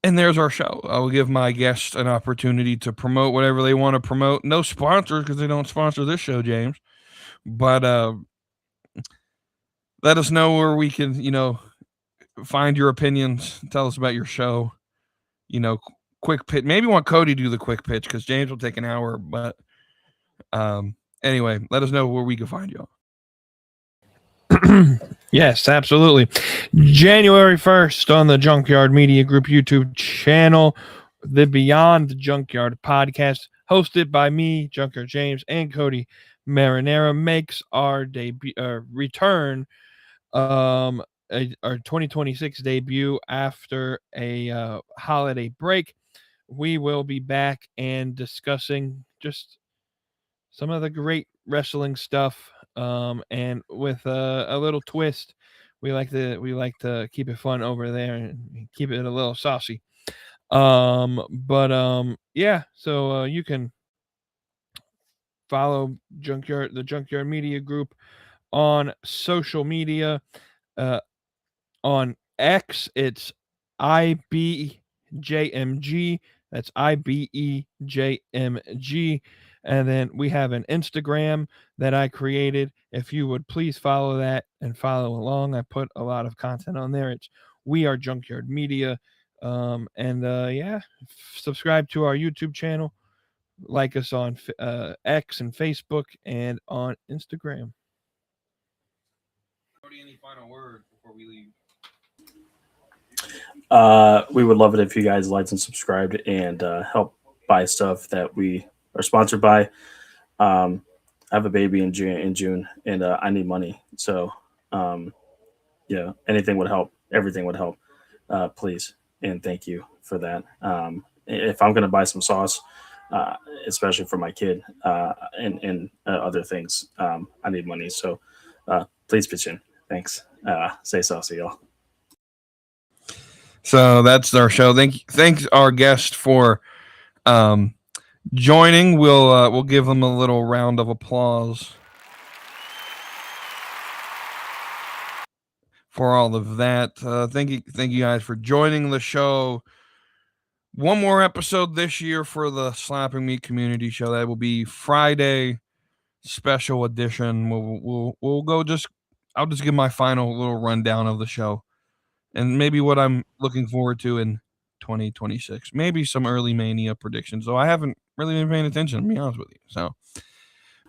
And there's our show. I will give my guests an opportunity to promote whatever they want to promote. No sponsors because they don't sponsor this show, James. But let us know where we can, find your opinions. Tell us about your show. Quick pitch. Maybe want Cody to do the quick pitch because James will take an hour. But anyway, let us know where we can find y'all. Yes, absolutely. January 1st on the Junkyard Media Group YouTube channel, the Beyond the Junkyard podcast, hosted by me, Junkyard James, and Cody Marinara, makes our return, our 2026 debut after a holiday break. We will be back and discussing just some of the great wrestling stuff, and with a little twist. We like to keep it fun over there and keep it a little saucy. Yeah. So you can follow the Junkyard Media Group on social media. On X, it's IBJMG. That's IBEJMG. And then we have an Instagram that I created. If you would please follow that and follow along. I put a lot of content on there. It's We Are Junkyard Media. Yeah, subscribe to our YouTube channel. Like us on X and Facebook and on Instagram. Any final word before we leave? We would love it if you guys liked and subscribed and help buy stuff that we are sponsored by. I have a baby in June, and I need money. So yeah, anything would help. Everything would help. Please and thank you for that. If I'm gonna buy some sauce, uh, especially for my kid, and other things, I need money. So please pitch in. Thanks. Say saucy, y'all. So that's our show. Thanks our guest for joining. We'll give them a little round of applause for all of that. Thank you guys for joining the show. One more episode this year for the Slapping Me Community Show. That will be Friday, special edition. We'll go I'll just give my final little rundown of the show and maybe what I'm looking forward to in 2026. Maybe some early Mania predictions. So I haven't really been paying attention, to be honest with you. So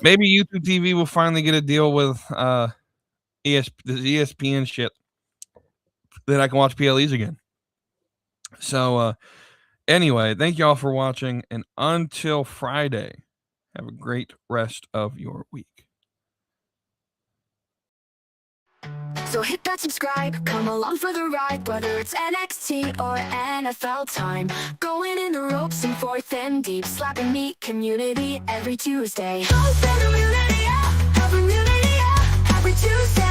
maybe YouTube TV will finally get a deal with this ESPN shit that I can watch PLEs again. So anyway, thank you all for watching, and until Friday, have a great rest of your week. So hit that subscribe, come along for the ride. Whether it's NXT or NFL time, going in the ropes and fourth and deep. Slapping Me Community every Tuesday. Every Tuesday.